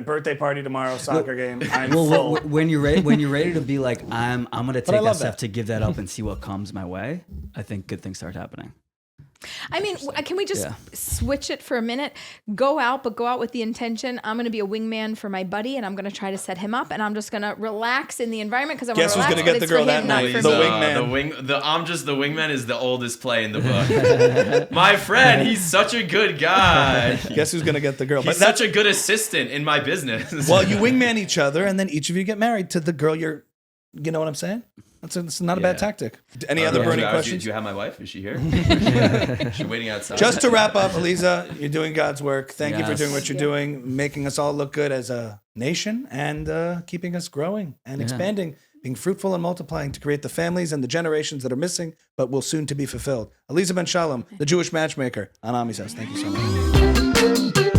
birthday party tomorrow, soccer game. I'm full. When you're ready to be like, I'm gonna take I that love step that. to give that up and see what comes my way, I think good things start happening. I mean, can we just switch it for a minute? Go out, but go out with the intention, I'm going to be a wingman for my buddy, and I'm going to try to set him up, and I'm just going to relax in the environment because I want Guess to who's relax. gonna get but the it's girl for that him, not night? for The me. wingman. I'm just the wingman is the oldest play in the book. My friend, he's such a good guy. Guess who's gonna get the girl? He's such a good assistant in my business. Well, you wingman each other, and then each of you get married to the girl you're. You know what I'm saying? It's not a bad tactic. Any other burning questions? Do you have my wife? Is she here? Is she waiting outside? Just to wrap up, Aleeza, you're doing God's work. Thank you for Yes. doing what you're doing, making us all look good as a nation, and keeping us growing and expanding, being fruitful and multiplying to create the families and the generations that are missing, but will soon to be fulfilled. Aleeza ben Shalom, the Jewish matchmaker on Ami's house. Thank you so much.